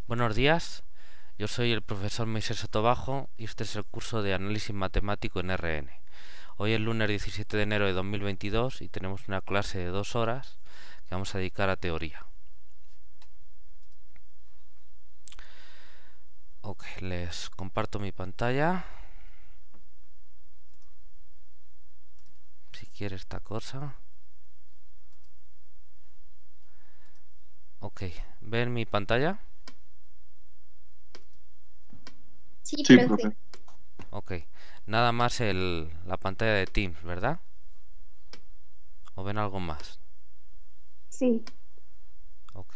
Buenos días, yo soy el profesor Moisés Sotobajo y este es el curso de Análisis Matemático en RN. Hoy es lunes 17 de enero de 2022 y tenemos una clase de 2 horas que vamos a dedicar a teoría. Ok, les comparto mi pantalla. Si quiere esta cosa. Ok, ¿ven mi pantalla? Sí, Sí, profe. profe. Ok, nada más la pantalla de Teams, ¿verdad? ¿O ven algo más? Sí. Ok.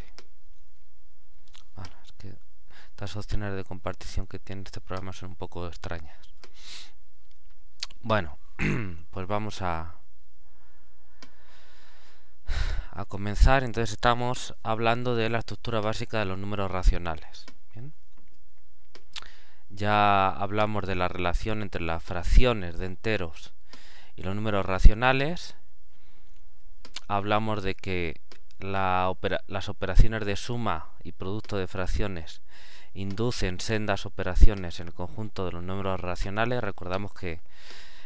Bueno, es que estas opciones de compartición que tiene este programa son un poco extrañas. Bueno, pues vamos a comenzar. Entonces estamos hablando de la estructura básica de los números racionales. ¿Bien? Ya hablamos de la relación entre las fracciones de enteros y los números racionales. Hablamos de que las operaciones de suma y producto de fracciones inducen sendas operaciones en el conjunto de los números racionales. Recordamos que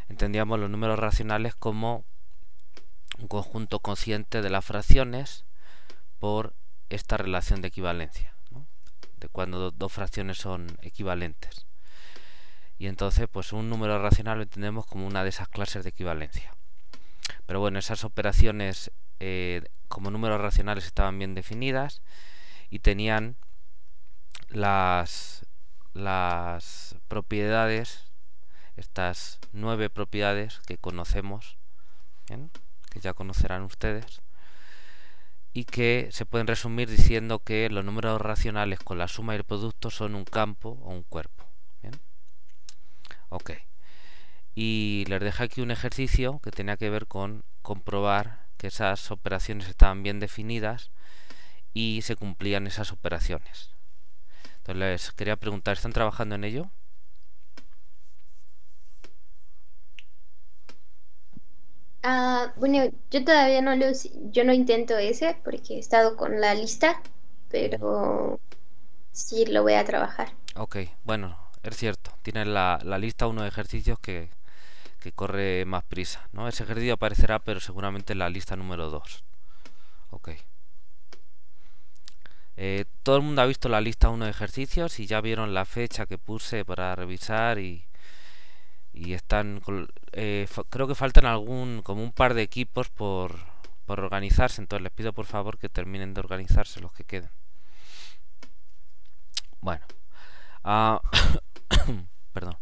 entendíamos los números racionales como un conjunto consciente de las fracciones por esta relación de equivalencia, ¿no? De cuando dos fracciones son equivalentes. Y entonces, pues un número racional lo entendemos como una de esas clases de equivalencia. Pero bueno, esas operaciones como números racionales estaban bien definidas y tenían las propiedades, estas 9 propiedades que conocemos, ¿bien? Que ya conocerán ustedes, y que se pueden resumir diciendo que los números racionales con la suma y el producto son un campo o un cuerpo. ¿Bien? Ok. Y les dejé aquí un ejercicio que tenía que ver con comprobar que esas operaciones estaban bien definidas y se cumplían esas operaciones. Entonces les quería preguntar, ¿están trabajando en ello? Bueno, yo todavía yo no intento ese porque he estado con la lista, pero sí lo voy a trabajar. Ok, bueno, es cierto, tienen la lista uno de ejercicios que corre más prisa, ¿no? Ese ejercicio aparecerá, pero seguramente en la lista número 2. Ok. Todo el mundo ha visto la lista 1 de ejercicios y ya vieron la fecha que puse para revisar y están... creo que faltan como un par de equipos por organizarse, entonces les pido por favor que terminen de organizarse los que queden. Bueno, perdón.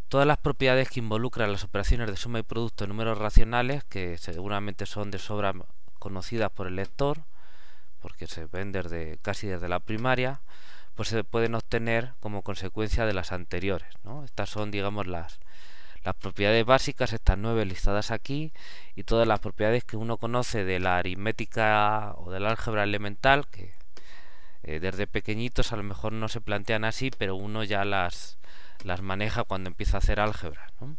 Todas las propiedades que involucran las operaciones de suma y producto de números racionales, que seguramente son de sobra conocidas por el lector, porque se ven casi desde la primaria, pues se pueden obtener como consecuencia de las anteriores, ¿no? Estas son, digamos, las propiedades básicas, estas 9 listadas aquí, y todas las propiedades que uno conoce de la aritmética o del álgebra elemental, que desde pequeñitos a lo mejor no se plantean así, pero uno ya las maneja cuando empieza a hacer álgebra, ¿no?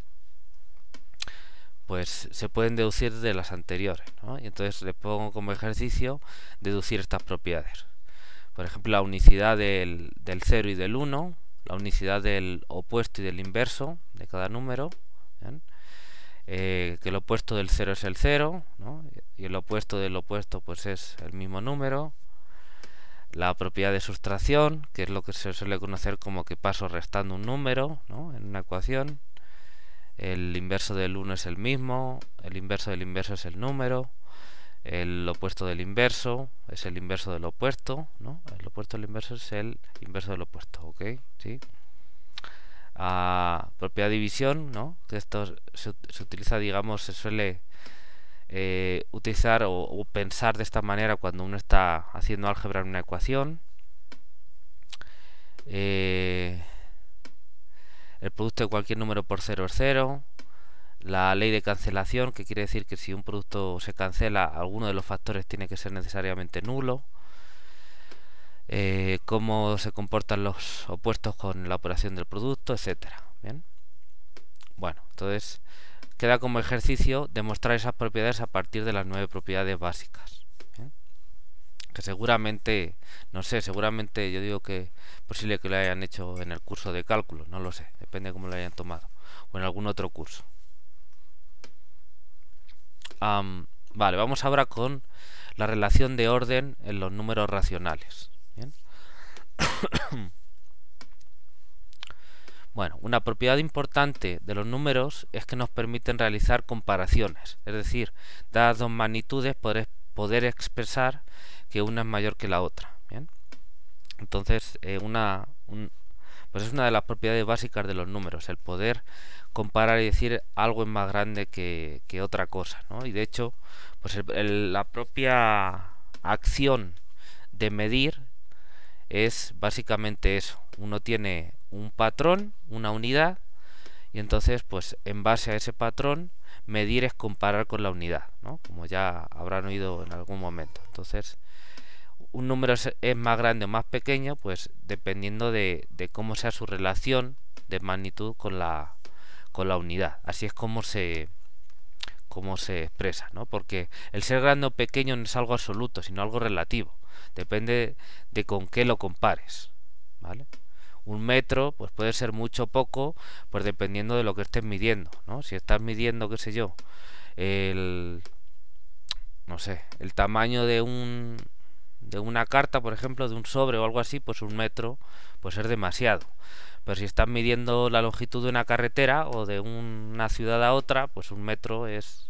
Pues se pueden deducir de las anteriores, ¿no? Y entonces le pongo como ejercicio deducir estas propiedades. Por ejemplo, la unicidad del 0 y del 1, la unicidad del opuesto y del inverso de cada número, que el opuesto del 0 es el 0, ¿no? Y el opuesto del opuesto pues es el mismo número. La propiedad de sustracción, que es lo que se suele conocer como que paso restando un número, ¿no? En una ecuación. El inverso del 1 es el mismo, el inverso del inverso es el número, el opuesto del inverso es el inverso del opuesto, ¿no? El opuesto del inverso es el inverso del opuesto, ¿ok? ¿Sí? Propiedad de división, ¿no? Que esto se utiliza, digamos, se suele utilizar o pensar de esta manera cuando uno está haciendo álgebra en una ecuación. El producto de cualquier número por 0 es 0. La ley de cancelación, que quiere decir que si un producto se cancela, alguno de los factores tiene que ser necesariamente nulo. Cómo se comportan los opuestos con la operación del producto, etcétera. Bien. Bueno, entonces queda como ejercicio demostrar esas propiedades a partir de las 9 propiedades básicas. Bien. que seguramente, no sé, seguramente yo digo que es posible que lo hayan hecho en el curso de cálculo, no lo sé, depende de cómo lo hayan tomado, o en algún otro curso. Vale, vamos ahora con la relación de orden en los números racionales. ¿Bien? Bueno, una propiedad importante de los números es que nos permiten realizar comparaciones, es decir, dadas dos magnitudes, poder expresar que una es mayor que la otra. ¿Bien? Entonces, pues es una de las propiedades básicas de los números, el poder comparar y decir algo es más grande que otra cosa, ¿no? Y de hecho, pues la propia acción de medir es básicamente eso. Uno tiene un patrón, una unidad, y entonces, pues en base a ese patrón, medir es comparar con la unidad, ¿no? Como ya habrán oído en algún momento. Entonces, un número es más grande o más pequeño, pues dependiendo de cómo sea su relación de magnitud con la unidad. Así es como se expresa, ¿no? Porque el ser grande o pequeño no es algo absoluto, sino algo relativo. Depende de con qué lo compares, ¿vale? Un metro, pues puede ser mucho o poco, pues dependiendo de lo que estés midiendo, ¿no? Si estás midiendo, qué sé yo, el, no sé, el tamaño de una carta, por ejemplo, de un sobre o algo así, pues un metro pues es demasiado. Pero si estás midiendo la longitud de una carretera o de una ciudad a otra, pues un metro es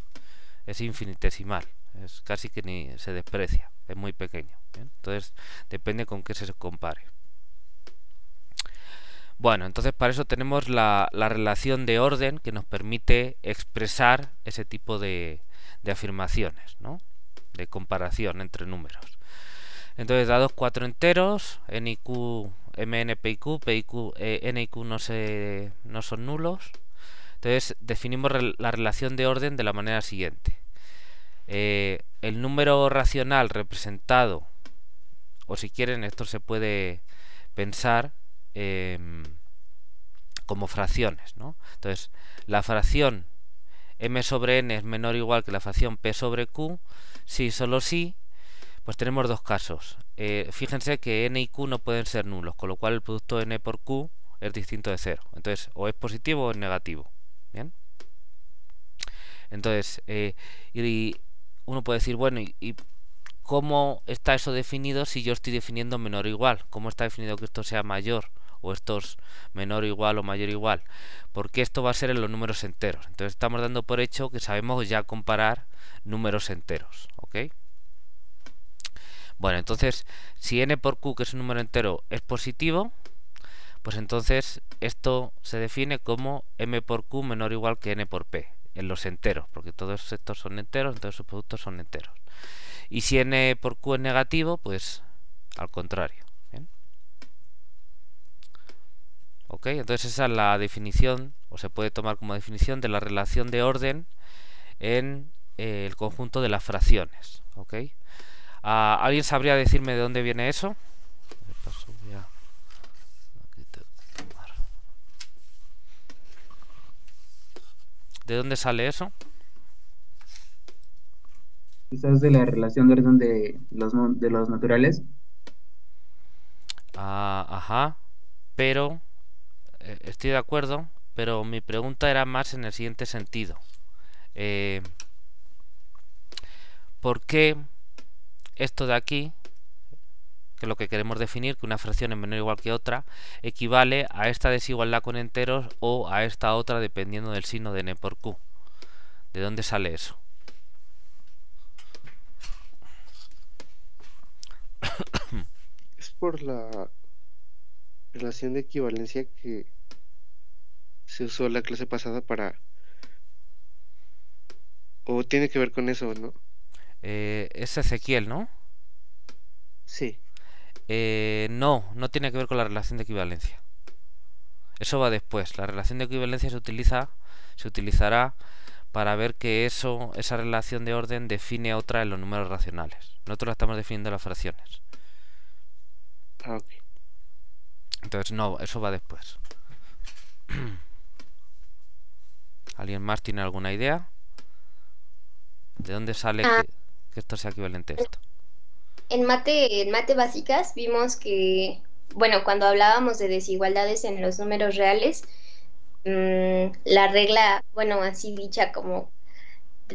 infinitesimal, es casi que ni se desprecia, es muy pequeño. ¿Bien? Entonces depende con qué se compare. Bueno, entonces para eso tenemos la relación de orden que nos permite expresar ese tipo de afirmaciones, ¿no? De comparación entre números. Entonces, dados cuatro enteros, n y q, mn, p y q, n y q no son nulos. Entonces, definimos la relación de orden de la manera siguiente. El número racional representado, o si quieren, esto se puede pensar como fracciones, ¿no? Entonces, la fracción m sobre n es menor o igual que la fracción p sobre q, si solo si, pues tenemos dos casos. Fíjense que n y q no pueden ser nulos, con lo cual el producto n por q es distinto de 0. Entonces, o es positivo o es negativo. ¿Bien? Entonces, y uno puede decir, bueno, ¿y cómo está eso definido si yo estoy definiendo menor o igual? ¿Cómo está definido que esto sea mayor o esto es menor o igual o mayor o igual? Porque esto va a ser en los números enteros. Entonces estamos dando por hecho que sabemos ya comparar números enteros. ¿Ok? Bueno, entonces, si n por q, que es un número entero, es positivo, pues entonces esto se define como m por q menor o igual que n por p, en los enteros, porque todos estos son enteros, entonces sus productos son enteros. Y si n por q es negativo, pues al contrario. ¿Bien? Ok, entonces esa es la definición, o se puede tomar como definición de la relación de orden en el conjunto de las fracciones. Ok. ¿Alguien sabría decirme de dónde viene eso? ¿De dónde sale eso? Quizás de la relación de orden de los naturales. Ajá, pero estoy de acuerdo, pero mi pregunta era más en el siguiente sentido. ¿Por qué esto de aquí, que es lo que queremos definir, que una fracción es menor o igual que otra, equivale a esta desigualdad con enteros o a esta otra dependiendo del signo de n por q? ¿De dónde sale eso? Es por la relación de equivalencia que se usó la clase pasada para... O tiene que ver con eso, ¿no? Es Ezequiel, ¿no? Sí. No tiene que ver con la relación de equivalencia. Eso va después. La relación de equivalencia se utilizará para ver que esa relación de orden define otra en los números racionales. Nosotros la estamos definiendo en las fracciones. Ah, ok. Entonces no, eso va después. ¿Alguien más tiene alguna idea? ¿De dónde sale que esto sea equivalente a esto? en mate básicas vimos que, bueno, cuando hablábamos de desigualdades en los números reales, la regla, bueno, así dicha como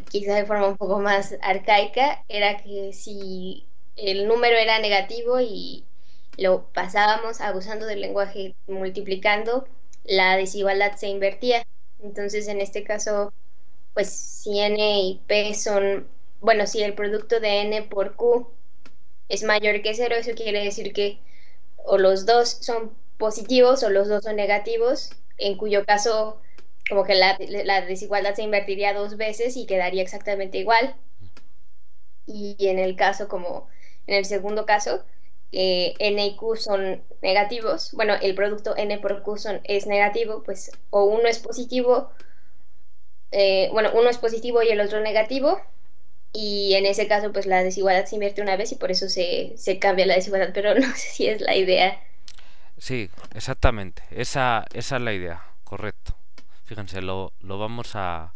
quizá de forma un poco más arcaica, era que si el número era negativo y lo pasábamos abusando del lenguaje multiplicando, la desigualdad se invertía. Entonces, en este caso, pues si n y p son, bueno, si el producto de n por q es mayor que cero, eso quiere decir que o los dos son positivos o los dos son negativos, en cuyo caso como que la desigualdad se invertiría dos veces y quedaría exactamente igual. Y en el caso, como en el segundo caso, n y q son negativos, bueno, el producto n por q es negativo, pues o uno es positivo, bueno, uno es positivo y el otro negativo, y en ese caso pues la desigualdad se invierte una vez y por eso se cambia la desigualdad, pero no sé si es la idea. Sí, exactamente. Esa es la idea, correcto. Fíjense, lo vamos a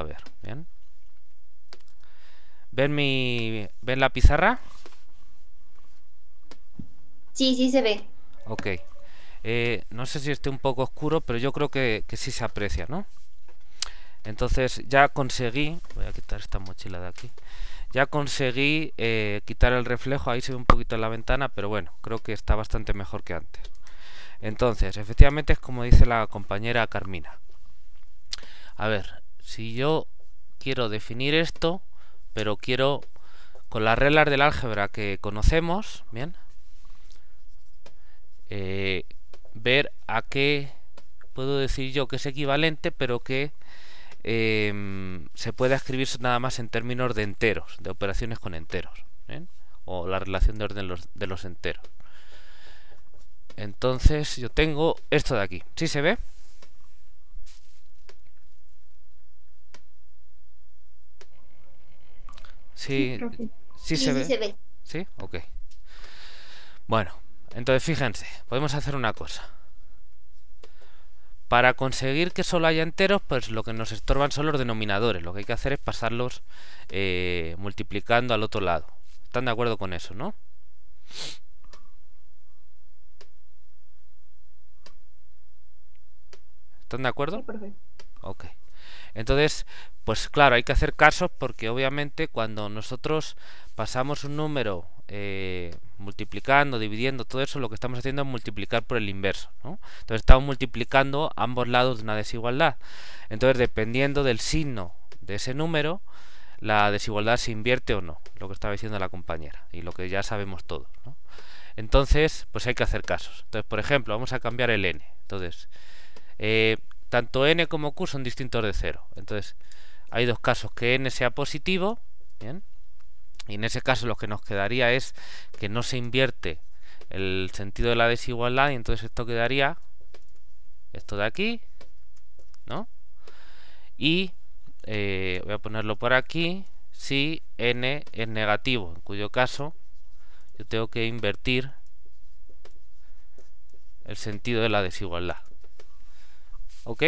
ver, ¿bien? ¿Ven la pizarra? Sí, sí se ve. Ok. No sé si esté un poco oscuro, pero yo creo que sí se aprecia, ¿no? Entonces ya conseguí, voy a quitar esta mochila de aquí, ya conseguí quitar el reflejo, ahí se ve un poquito en la ventana, pero bueno, creo que está bastante mejor que antes. Entonces, efectivamente es como dice la compañera Carmina. A ver, si yo quiero definir esto, pero quiero con las reglas del álgebra que conocemos, bien, ver a qué puedo decir yo que es equivalente, pero que se puede escribir nada más en términos de enteros, de operaciones con enteros, ¿bien? O la relación de orden de los enteros. Entonces yo tengo esto de aquí. ¿Sí se ve? Sí, sí se ve. Sí se ve. ¿Sí? Ok. Bueno, entonces fíjense, podemos hacer una cosa. Para conseguir que solo haya enteros, pues lo que nos estorban son los denominadores. Lo que hay que hacer es pasarlos multiplicando al otro lado. ¿Están de acuerdo con eso, no? ¿Están de acuerdo? Sí, perfecto. Ok. Entonces, pues claro, hay que hacer casos porque obviamente cuando nosotros pasamos un número multiplicando, dividiendo, todo eso, lo que estamos haciendo es multiplicar por el inverso, ¿no? Entonces estamos multiplicando ambos lados de una desigualdad. Entonces, dependiendo del signo de ese número, la desigualdad se invierte o no, lo que estaba diciendo la compañera y lo que ya sabemos todos, ¿no? Entonces, pues hay que hacer casos. Entonces, por ejemplo, vamos a cambiar el n. Entonces, tanto n como q son distintos de 0. Entonces, hay dos casos, que n sea positivo, ¿bien? Y en ese caso lo que nos quedaría es que no se invierte el sentido de la desigualdad y entonces esto quedaría esto de aquí, ¿no? Y voy a ponerlo por aquí si n es negativo, en cuyo caso yo tengo que invertir el sentido de la desigualdad. ¿Ok?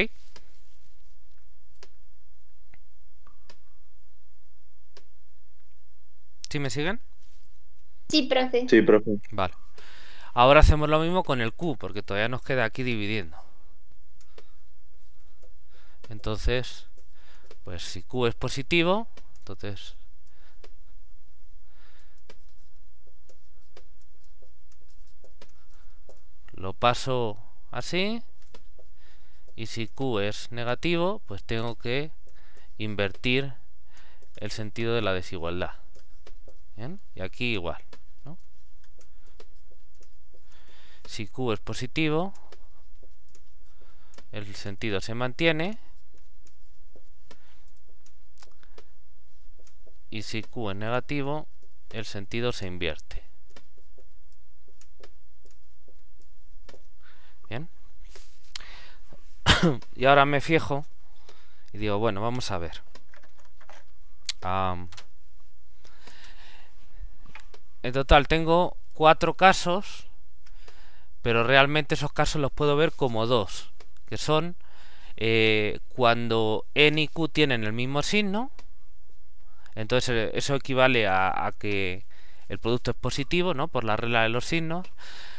¿Sí me siguen? Sí, profe. Sí, profe. Vale. Ahora hacemos lo mismo con el q, porque todavía nos queda aquí dividiendo. Entonces, pues si q es positivo, entonces lo paso así. Y si q es negativo, pues tengo que invertir el sentido de la desigualdad. ¿Bien? Y aquí igual, ¿no? Si q es positivo, el sentido se mantiene. Y si q es negativo, el sentido se invierte. Bien. Y ahora me fijo y digo, bueno, vamos a ver. En total tengo 4 casos, pero realmente esos casos los puedo ver como 2, que son cuando n y q tienen el mismo signo. Entonces eso equivale a que el producto es positivo, ¿no? Por la regla de los signos.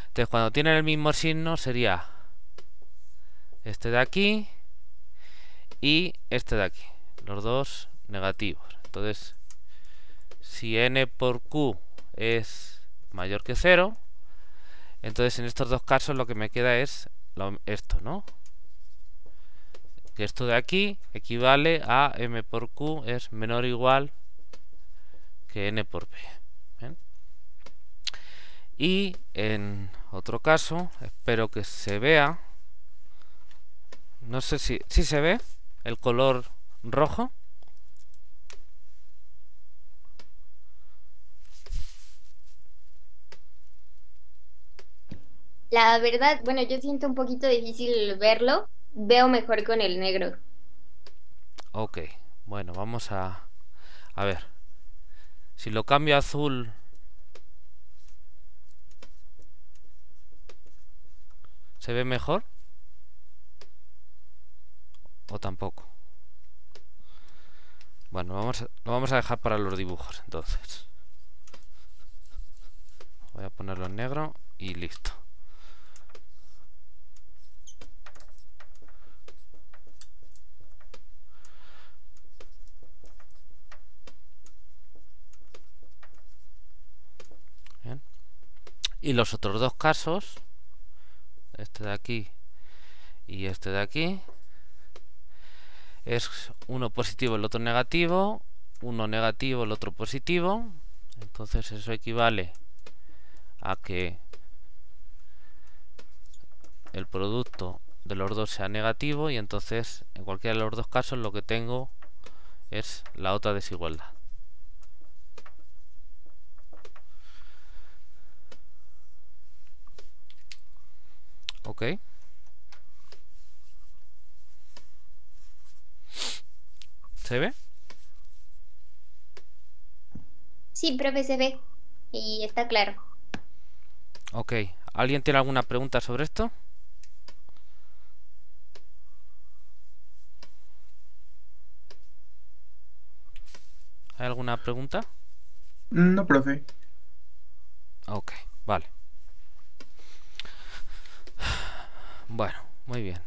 Entonces cuando tienen el mismo signo sería este de aquí y este de aquí, los dos negativos. Entonces si n por q es mayor que 0, entonces en estos dos casos lo que me queda es esto, ¿no? Que esto de aquí equivale a m por q es menor o igual que n por p. ¿Bien? Y en otro caso, espero que se vea, no sé si se ve el color rojo. La verdad, bueno, yo siento un poquito difícil verlo. Veo mejor con el negro. Ok, bueno, vamos a ver. Si lo cambio a azul, ¿se ve mejor? ¿O tampoco? Bueno, lo vamos a dejar para los dibujos, entonces. Voy a ponerlo en negro y listo. Bien. Y los otros dos casos, este de aquí y este de aquí, es uno positivo, el otro negativo, uno negativo, el otro positivo. Entonces eso equivale a que el producto de los dos sea negativo, y entonces en cualquiera de los dos casos lo que tengo es la otra desigualdad. ¿Ok? ¿Se ve? Sí, profe, se ve. Y está claro. Ok. ¿Alguien tiene alguna pregunta sobre esto? ¿Hay alguna pregunta? No, profe. Ok, vale. Bueno, muy bien.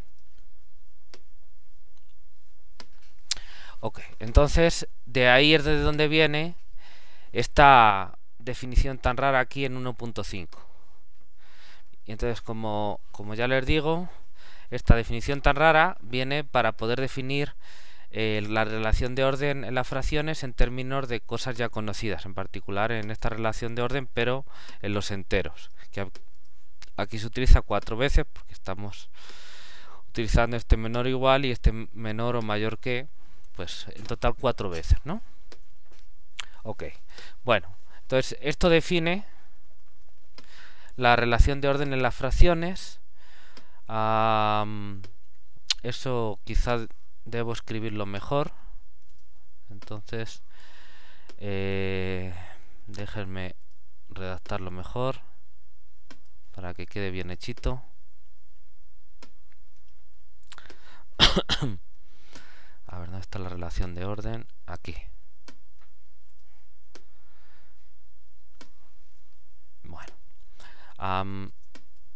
Ok, entonces de ahí es de donde viene esta definición tan rara aquí en 1.5. Y entonces, como ya les digo, esta definición tan rara viene para poder definir la relación de orden en las fracciones en términos de cosas ya conocidas, en particular en esta relación de orden, pero en los enteros, que aquí se utiliza 4 veces porque estamos utilizando este menor o igual y este menor o mayor que, pues en total 4 veces, ¿no? Ok, bueno, entonces esto define la relación de orden en las fracciones. Eso quizá debo escribirlo mejor. Entonces, déjenme redactarlo mejor para que quede bien hechito. A ver, ¿dónde está la relación de orden? Aquí. Bueno,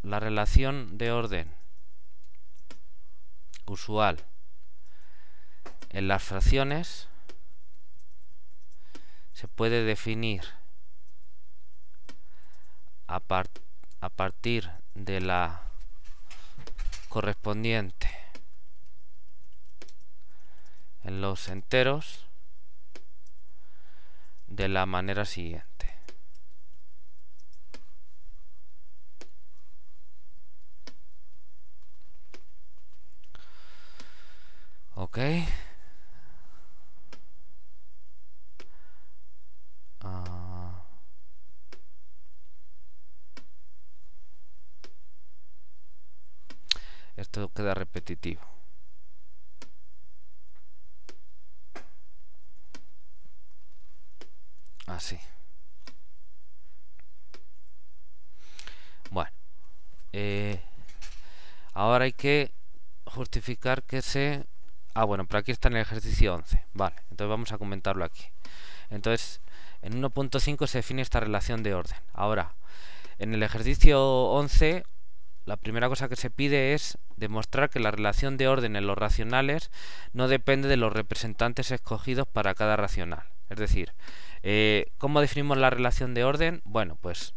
la relación de orden usual en las fracciones se puede definir a partir de la correspondiente en los enteros de la manera siguiente. Ok. Esto queda repetitivo. Así. Bueno. Ahora hay que justificar que se... bueno, pero aquí está en el ejercicio 11. Vale, entonces vamos a comentarlo aquí. Entonces, En 1.5 se define esta relación de orden. Ahora, en el ejercicio 11, la primera cosa que se pide es demostrar que la relación de orden en los racionales no depende de los representantes escogidos para cada racional. Es decir, ¿cómo definimos la relación de orden? Bueno, pues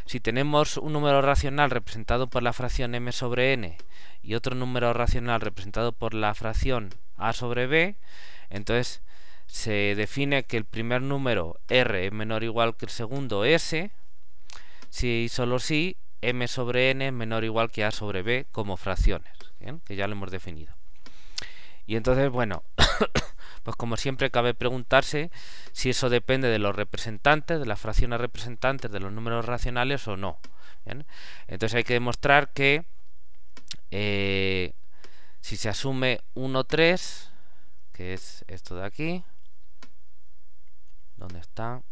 si tenemos un número racional representado por la fracción m sobre n y otro número racional representado por la fracción a sobre b, entonces se define que el primer número r es menor o igual que el segundo s, si y solo si m sobre n es menor o igual que a sobre b como fracciones, ¿bien? Que ya lo hemos definido. Y entonces, bueno, pues como siempre cabe preguntarse si eso depende de los representantes, de las fracciones representantes de los números racionales o no. ¿Bien? Entonces hay que demostrar que si se asume 1, 3, que es esto de aquí, ¿dónde está?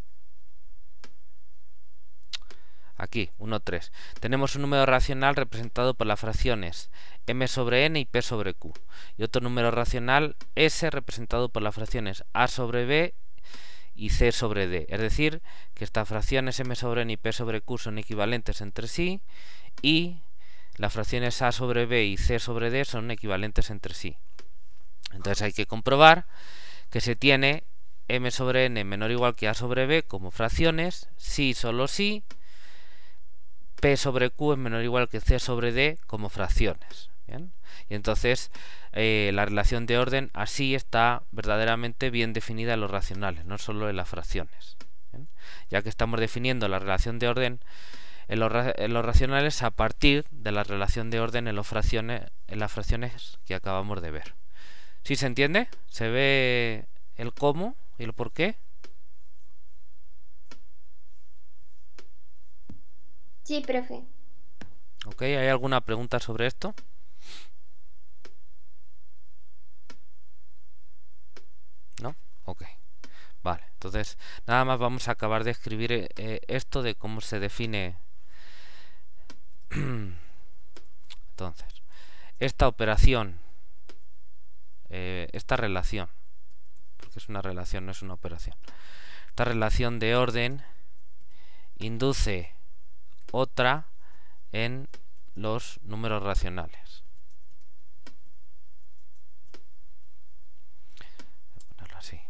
Aquí, 1, 3. Tenemos un número racional representado por las fracciones m sobre n y p sobre q. Y otro número racional s representado por las fracciones a sobre b y c sobre d. Es decir, que estas fracciones m sobre n y p sobre q son equivalentes entre sí y las fracciones a sobre b y c sobre d son equivalentes entre sí. Entonces hay que comprobar que se tiene m sobre n menor o igual que a sobre b como fracciones, si y solo si p sobre q es menor o igual que c sobre d como fracciones. ¿Bien? Y entonces la relación de orden así está verdaderamente bien definida en los racionales, no solo en las fracciones. ¿Bien? Ya que estamos definiendo la relación de orden en los racionales a partir de la relación de orden en las fracciones que acabamos de ver. ¿Sí se entiende? ¿Se ve el cómo y el por qué? Sí, profe. Ok, ¿hay alguna pregunta sobre esto? ¿No? Ok. Vale, entonces nada más vamos a acabar de escribir esto de cómo se define. Entonces, esta operación, esta relación, porque es una relación, no es una operación. Esta relación de orden induce otra en los números racionales. Voy a ponerlo así.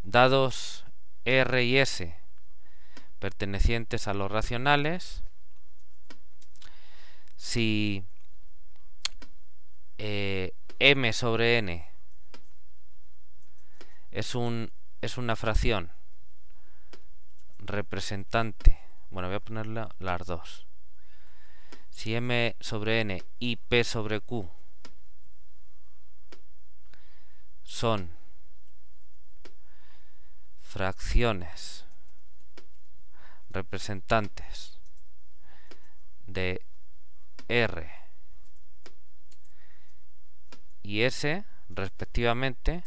Dados R y S pertenecientes a los racionales, si m sobre n es una fracción representante, bueno, voy a ponerle las dos. Si m sobre n y p sobre q son fracciones representantes de R y S respectivamente,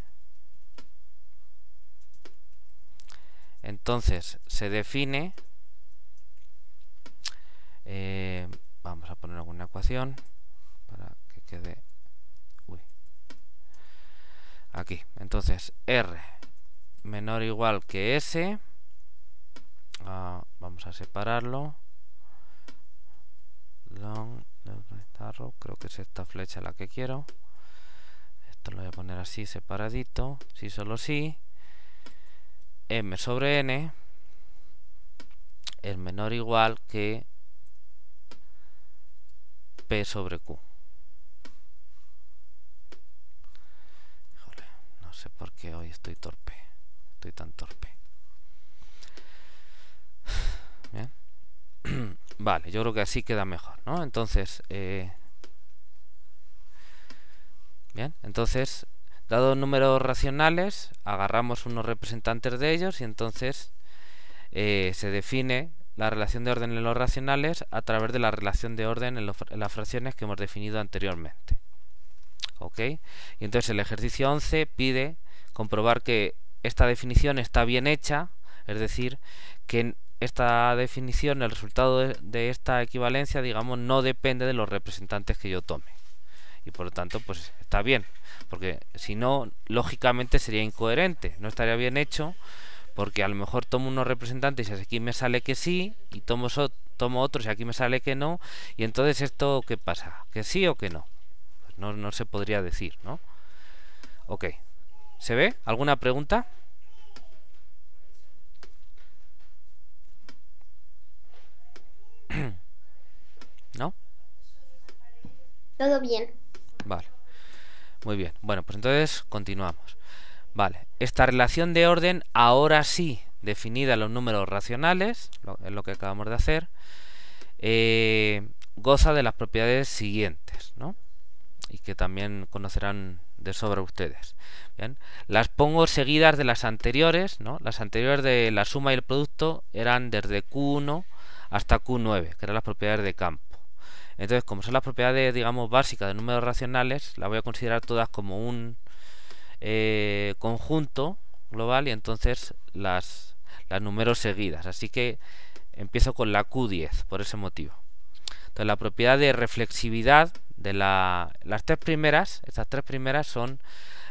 entonces se define, vamos a poner alguna ecuación para que quede aquí. Entonces R menor o igual que S, vamos a separarlo, creo que es esta flecha la que quiero, esto lo voy a poner así separadito, si solo si m sobre n es menor o igual que p sobre q. Híjole, no sé por qué hoy estoy torpe, estoy tan torpe. Bien. Vale, yo creo que así queda mejor, ¿no? Entonces, bien, entonces, dados números racionales, agarramos unos representantes de ellos y entonces se define la relación de orden en los racionales a través de la relación de orden en las fracciones que hemos definido anteriormente. ¿Ok? Y entonces el ejercicio 11 pide comprobar que esta definición está bien hecha, es decir, que esta definición, el resultado de esta equivalencia, digamos, no depende de los representantes que yo tome. y por lo tanto pues está bien, porque si no, lógicamente sería incoherente, no estaría bien hecho, porque a lo mejor tomo unos representantes y aquí me sale que sí, y tomo otros y aquí me sale que no, y entonces esto ¿qué pasa? ¿Que sí o que no? Pues no se podría decir, ¿no? Ok, ¿se ve? ¿Alguna pregunta? ¿No? Todo bien. Vale, muy bien. Bueno, pues entonces continuamos. Vale, esta relación de orden, ahora sí definida en los números racionales, es lo que acabamos de hacer, goza de las propiedades siguientes, ¿no? Y que también conocerán de sobra ustedes. Bien, las pongo seguidas de las anteriores, ¿no? Las anteriores de la suma y el producto eran desde Q1 hasta Q9, que eran las propiedades de campo. Entonces, como son las propiedades, digamos, básicas de números racionales, las voy a considerar todas como un conjunto global, y entonces las números seguidas. Así que empiezo con la Q10 por ese motivo. Entonces, la propiedad de reflexividad de las tres primeras, estas tres primeras son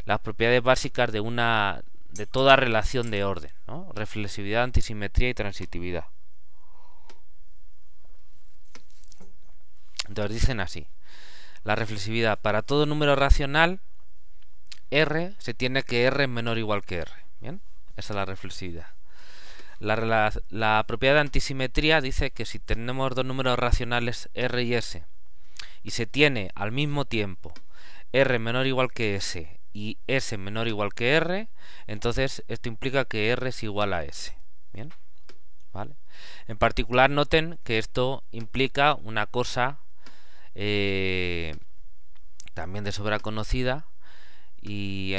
las propiedades básicas de toda relación de orden, ¿no? Reflexividad, antisimetría y transitividad. Entonces dicen así: la reflexividad para todo número racional R se tiene que R es menor o igual que R. Bien, esa es la reflexividad. La propiedad de antisimetría dice que si tenemos dos números racionales R y S y se tiene al mismo tiempo R menor o igual que S y S menor o igual que R, entonces esto implica que R es igual a S. Bien, ¿vale? En particular noten que esto implica una cosa también de sobra conocida y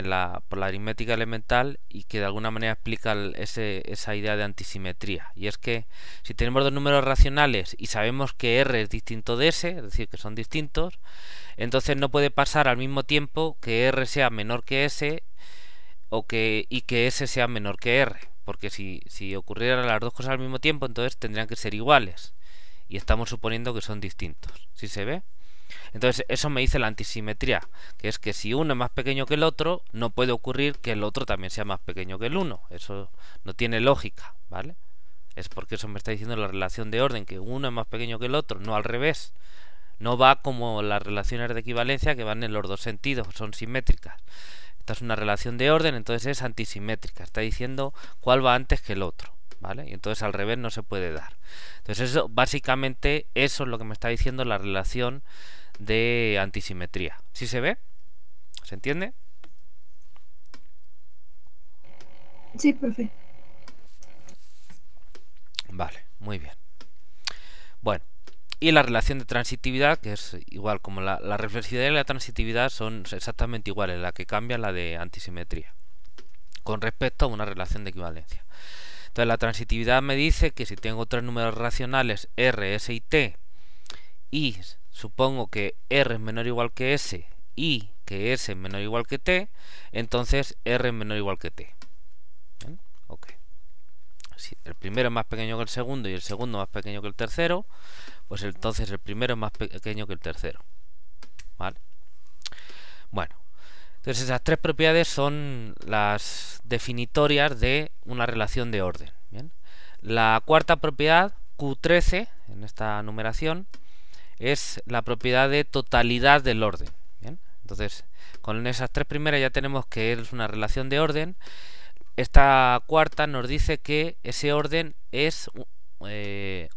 por la aritmética elemental, y que de alguna manera explica esa idea de antisimetría, y es que si tenemos dos números racionales y sabemos que R es distinto de S, es decir, que son distintos, entonces no puede pasar al mismo tiempo que R sea menor que S y que S sea menor que R, porque si ocurrieran las dos cosas al mismo tiempo, entonces tendrían que ser iguales, y estamos suponiendo que son distintos. ¿Sí se ve? Entonces eso me dice la antisimetría, que es que si uno es más pequeño que el otro, no puede ocurrir que el otro también sea más pequeño que el uno. Eso no tiene lógica, ¿vale? Es porque eso me está diciendo la relación de orden, que uno es más pequeño que el otro, no al revés. No va como las relaciones de equivalencia, que van en los dos sentidos, son simétricas. Esta es una relación de orden, entonces es antisimétrica. Está diciendo cuál va antes que el otro, ¿vale? Y entonces al revés no se puede dar. Entonces eso, básicamente, eso es lo que me está diciendo la relación de antisimetría. ¿Sí se ve? ¿Se entiende? Sí, profe. Vale, muy bien. Bueno, y la relación de transitividad, que es igual, como la reflexividad y la transitividad son exactamente iguales, la que cambia la de antisimetría, con respecto a una relación de equivalencia. Entonces la transitividad me dice que si tengo tres números racionales R, S y T, y supongo que R es menor o igual que S y que S es menor o igual que T, entonces R es menor o igual que T. ¿Bien? Ok. Si el primero es más pequeño que el segundo y el segundo más pequeño que el tercero, pues entonces el primero es más pequeño que el tercero. ¿Vale? Bueno, entonces esas tres propiedades son las definitorias de una relación de orden. ¿Bien? La cuarta propiedad, Q13, en esta numeración, es la propiedad de totalidad del orden. ¿Bien? Entonces, con esas tres primeras ya tenemos que es una relación de orden. Esta cuarta nos dice que ese orden es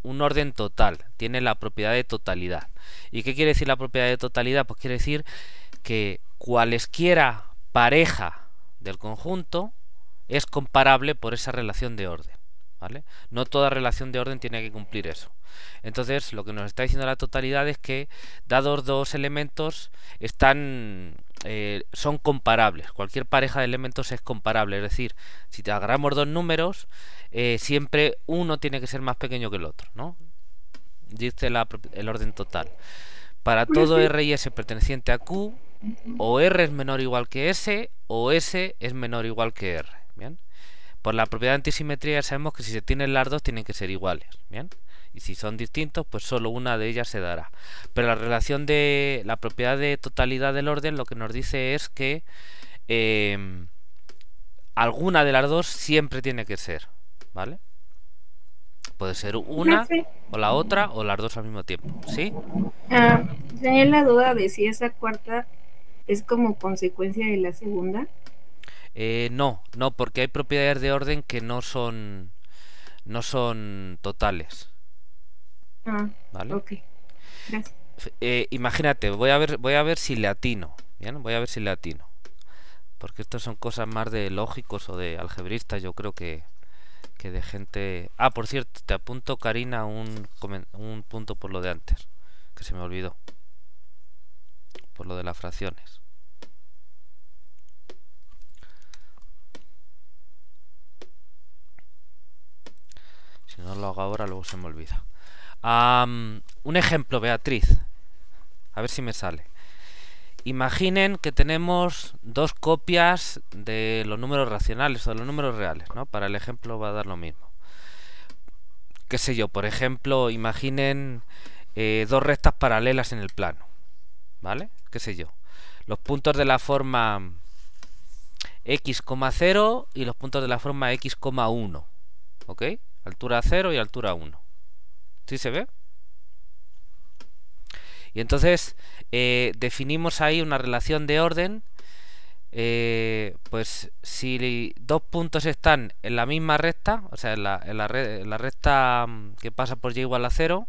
un orden total, tiene la propiedad de totalidad. ¿Y qué quiere decir la propiedad de totalidad? Pues quiere decir que cualesquiera pareja del conjunto es comparable por esa relación de orden, ¿vale? No toda relación de orden tiene que cumplir eso. Entonces lo que nos está diciendo la totalidad es que dados dos elementos son comparables. Cualquier pareja de elementos es comparable, es decir, si te agarramos dos números, siempre uno tiene que ser más pequeño que el otro, ¿no? Dice el orden total. Para todo R y S perteneciente a Q, o R es menor o igual que S, o S es menor o igual que R. ¿Bien? Por la propiedad de antisimetría ya sabemos que si se tienen las dos tienen que ser iguales. ¿Bien? Y si son distintos, pues solo una de ellas se dará. Pero la relación de la propiedad de totalidad del orden lo que nos dice es que alguna de las dos siempre tiene que ser, ¿vale? Puede ser una Profe, o la otra o las dos al mismo tiempo, ¿sí? tenía la duda de si esa cuarta es como consecuencia de la segunda. No, porque hay propiedades de orden que no son totales, ¿vale? Ok, gracias. Imagínate, voy a ver si le atino, ¿bien? Voy a ver si le atino, porque estas son cosas más de lógicos o de algebristas, yo creo que de gente... Ah, por cierto, te apunto, Karina, un punto por lo de antes, que se me olvidó, por lo de las fracciones. Si no lo hago ahora, luego se me olvida. Un ejemplo, Beatriz. A ver si me sale. Imaginen que tenemos dos copias de los números racionales o de los números reales, ¿no? Para el ejemplo va a dar lo mismo. Qué sé yo, por ejemplo, imaginen dos rectas paralelas en el plano, ¿vale? Qué sé yo. Los puntos de la forma x, 0 y los puntos de la forma x, 1, ¿ok? Altura 0 y altura 1. ¿Sí se ve? Y entonces definimos ahí una relación de orden. Pues si dos puntos están en la misma recta, o sea, en la recta que pasa por y igual a 0,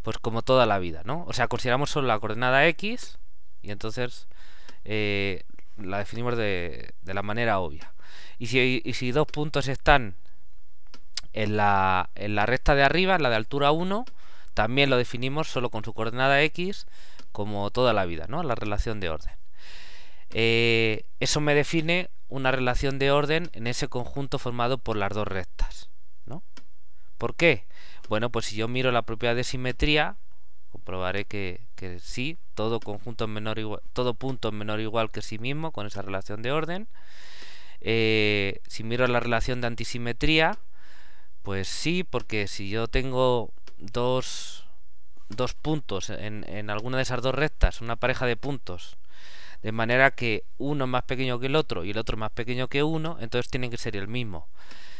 pues como toda la vida, ¿no? O sea, consideramos solo la coordenada x y entonces la definimos de la manera obvia. Y si dos puntos están en la recta de arriba, en la de altura 1, también lo definimos solo con su coordenada x como toda la vida, ¿no? La relación de orden. Eso me define una relación de orden en ese conjunto formado por las dos rectas, ¿no? ¿Por qué? Bueno, pues si yo miro la propiedad de simetría, comprobaré que sí, todo conjunto es menor igual, todo punto es menor o igual que sí mismo con esa relación de orden. Si miro la relación de antisimetría, pues sí, porque si yo tengo dos puntos en alguna de esas dos rectas, una pareja de puntos, de manera que uno es más pequeño que el otro y el otro es más pequeño que uno, entonces tienen que ser el mismo.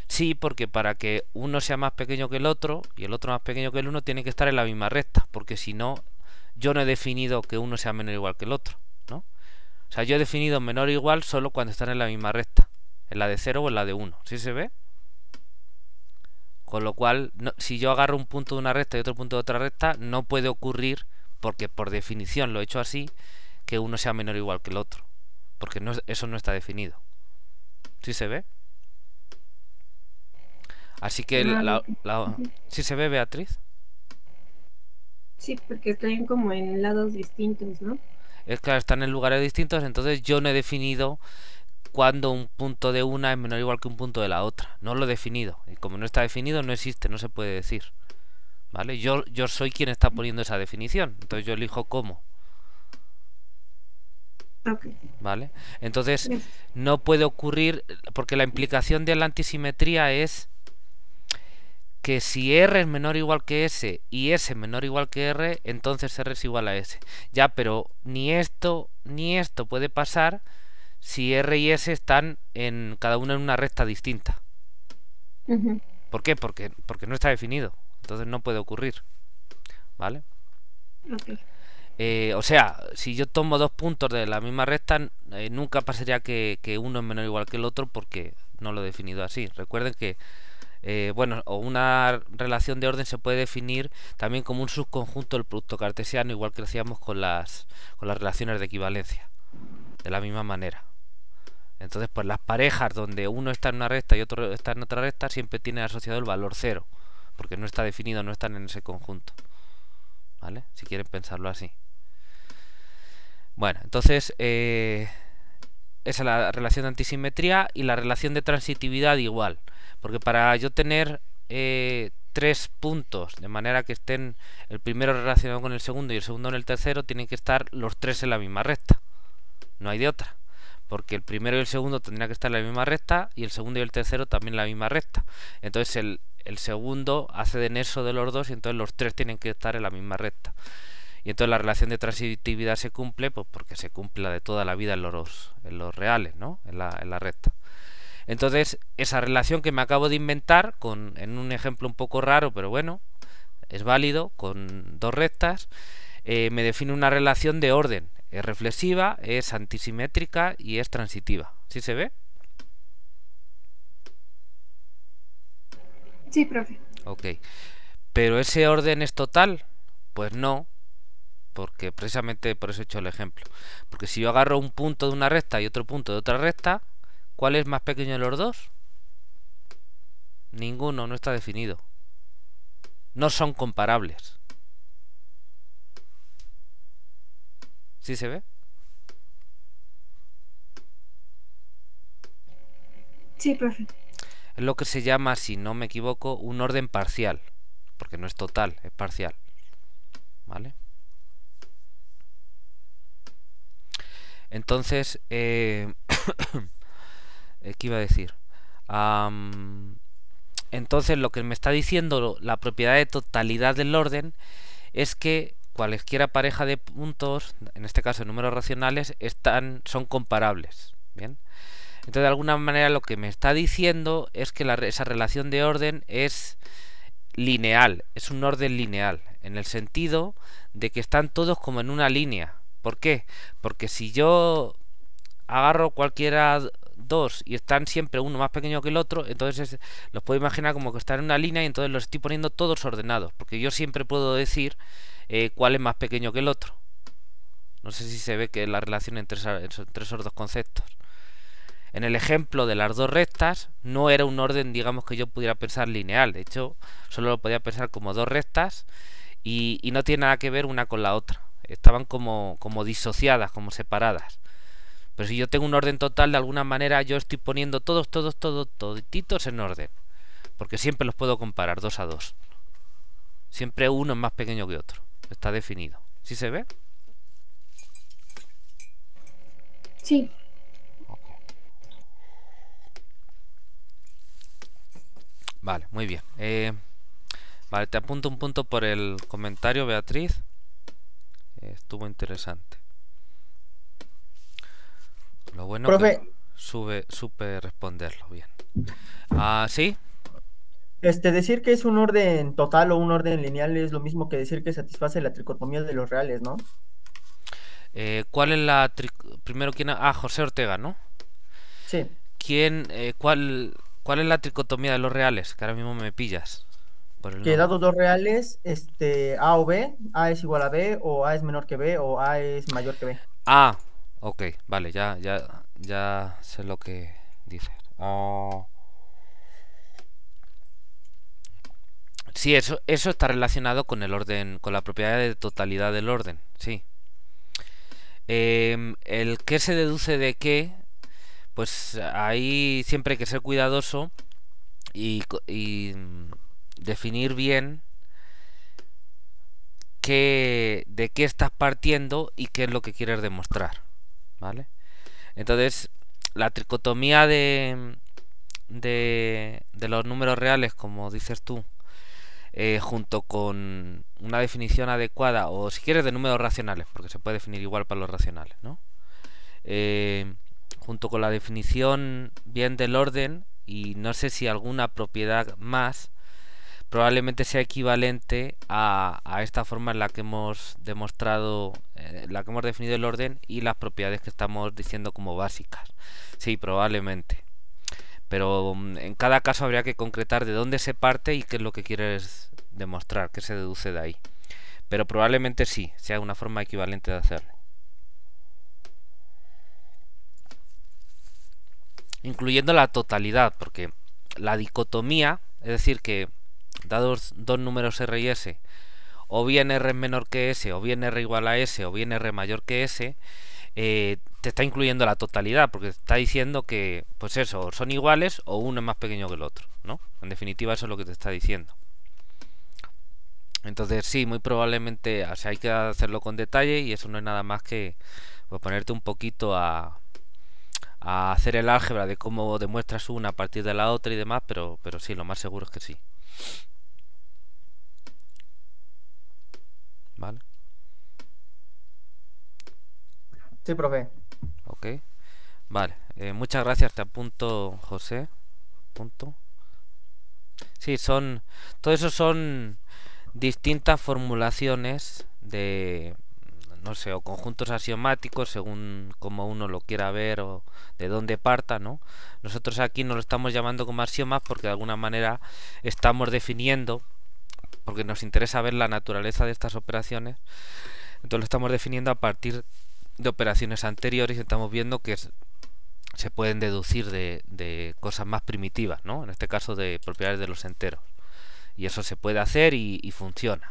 Sí, porque para que uno sea más pequeño que el otro y el otro más pequeño que el uno, tiene que estar en la misma recta, porque si no, yo no he definido que uno sea menor o igual que el otro, ¿no? O sea, yo he definido menor o igual solo cuando están en la misma recta, en la de 0 o en la de 1. ¿Sí se ve? Con lo cual, si yo agarro un punto de una recta y otro punto de otra recta, no puede ocurrir, porque por definición lo he hecho así, que uno sea menor o igual que el otro, porque eso no está definido. ¿Sí se ve? Así que ¿sí se ve, Beatriz? Sí, porque están como en lados distintos, ¿no? Es que están en lugares distintos, entonces yo no he definido cuando un punto de una es menor o igual que un punto de la otra. No lo he definido. Y como no está definido, no existe, no se puede decir. ¿Vale? Yo soy quien está poniendo esa definición. Entonces yo elijo cómo. Okay. ¿Vale? Entonces no puede ocurrir, porque la implicación de la antisimetría es que si R es menor o igual que S y S es menor o igual que R, entonces R es igual a S. Ya, pero ni esto puede pasar si R y S están cada uno en una recta distinta. ¿Por qué? Porque no está definido. Entonces no puede ocurrir. ¿Vale? Okay. O sea, si yo tomo dos puntos de la misma recta, nunca pasaría que uno es menor o igual que el otro, porque no lo he definido así. Recuerden que bueno, o una relación de orden se puede definir también como un subconjunto del producto cartesiano, igual que lo hacíamos con las relaciones de equivalencia, de la misma manera. Entonces, pues las parejas donde uno está en una recta y otro está en otra recta siempre tienen asociado el valor 0, porque no está definido, no están en ese conjunto. ¿Vale? Si quieren pensarlo así. Bueno, entonces esa es la relación de antisimetría, y la relación de transitividad igual, porque para yo tener tres puntos de manera que estén el primero relacionado con el segundo y el segundo en el tercero, tienen que estar los tres en la misma recta. No hay de otra, porque el primero y el segundo tendrían que estar en la misma recta y el segundo y el tercero también en la misma recta. Entonces el segundo hace de nexo de los dos y entonces los tres tienen que estar en la misma recta. Y entonces la relación de transitividad se cumple, pues porque se cumple la de toda la vida en los reales, ¿no? En la recta. Entonces, esa relación que me acabo de inventar, en un ejemplo un poco raro, pero bueno, es válido, con dos rectas, me define una relación de orden. Es reflexiva, es antisimétrica y es transitiva. ¿Sí se ve? Sí, profe. Ok. ¿Pero ese orden es total? Pues no, porque precisamente por eso he hecho el ejemplo. Porque si yo agarro un punto de una recta y otro punto de otra recta, ¿cuál es más pequeño de los dos? Ninguno, no está definido. No son comparables. ¿Sí se ve? Sí, profe. Es lo que se llama, si no me equivoco, un orden parcial. Porque no es total, es parcial. ¿Vale? Entonces, ¿qué iba a decir? Entonces, lo que me está diciendo la propiedad de totalidad del orden es que cualesquiera pareja de puntos, en este caso números racionales, son comparables. ¿Bien? Entonces, de alguna manera, lo que me está diciendo es que esa relación de orden es lineal, es un orden lineal, en el sentido de que están todos como en una línea. ¿Por qué? Porque si yo agarro cualquiera dos y están siempre uno más pequeño que el otro, entonces los puedo imaginar como que están en una línea y entonces los estoy poniendo todos ordenados, porque yo siempre puedo decir cuál es más pequeño que el otro. No sé si se ve que la relación entre esos dos conceptos. En el ejemplo de las dos rectas no era un orden, digamos, que yo pudiera pensar lineal. De hecho, solo lo podía pensar como dos rectas y no tiene nada que ver una con la otra. Estaban como disociadas, como separadas. Pero si yo tengo un orden total, de alguna manera yo estoy poniendo todititos en orden. Porque siempre los puedo comparar 2 a 2. Siempre uno es más pequeño que otro. Está definido. ¿Sí se ve? Sí. Vale, muy bien. Vale, te apunto un punto por el comentario, Beatriz. Estuvo interesante. Lo bueno Profe, que supe responderlo bien. ¿Sí? decir que es un orden total o un orden lineal es lo mismo que decir que satisface la tricotomía de los reales, ¿no? ¿Cuál es la primero quién? José Ortega, ¿no? Sí. ¿Cuál es la tricotomía de los reales? Que ahora mismo me pillas. Por el Que nombre. dados dos reales, A o B, A es igual a B, o A es menor que B, o A es mayor que B. Ok, vale, ya sé lo que dices. Sí, eso está relacionado con el orden, con la propiedad de totalidad del orden, sí. El qué se deduce de qué, pues ahí siempre hay que ser cuidadoso y definir bien de qué estás partiendo y qué es lo que quieres demostrar, ¿vale? Entonces, la tricotomía de los números reales, como dices tú, junto con una definición adecuada, o si quieres de números racionales, porque se puede definir igual para los racionales, ¿no? Junto con la definición bien del orden, y no sé si alguna propiedad más, probablemente sea equivalente a esta forma en la que hemos demostrado, la que hemos definido el orden y las propiedades que estamos diciendo como básicas. Sí, probablemente. Pero en cada caso habría que concretar de dónde se parte y qué es lo que quieres demostrar, qué se deduce de ahí. Pero probablemente sí, sea una forma equivalente de hacerlo. Incluyendo la totalidad, porque la dicotomía, es decir, que dados dos números R y S, o bien R es menor que S, o bien R igual a S, o bien R mayor que S, te está incluyendo la totalidad, porque te está diciendo que, pues eso, son iguales o uno es más pequeño que el otro, ¿no? En definitiva, eso es lo que te está diciendo. Entonces, sí, muy probablemente, o sea, hay que hacerlo con detalle y eso no es nada más que pues, ponerte un poquito a hacer el álgebra de cómo demuestras una a partir de la otra y demás, pero sí, lo más seguro es que sí. ¿Vale? Sí, profe. Ok. Vale. Muchas gracias. Te apunto, José. Punto. Sí, todo eso son distintas formulaciones de, no sé, o conjuntos axiomáticos según como uno lo quiera ver o de dónde parta, ¿no? Nosotros aquí no lo estamos llamando como axiomas porque de alguna manera estamos definiendo, porque nos interesa ver la naturaleza de estas operaciones, entonces lo estamos definiendo a partir de operaciones anteriores y estamos viendo que se pueden deducir de cosas más primitivas, ¿no? En este caso de propiedades de los enteros. Y eso se puede hacer y funciona.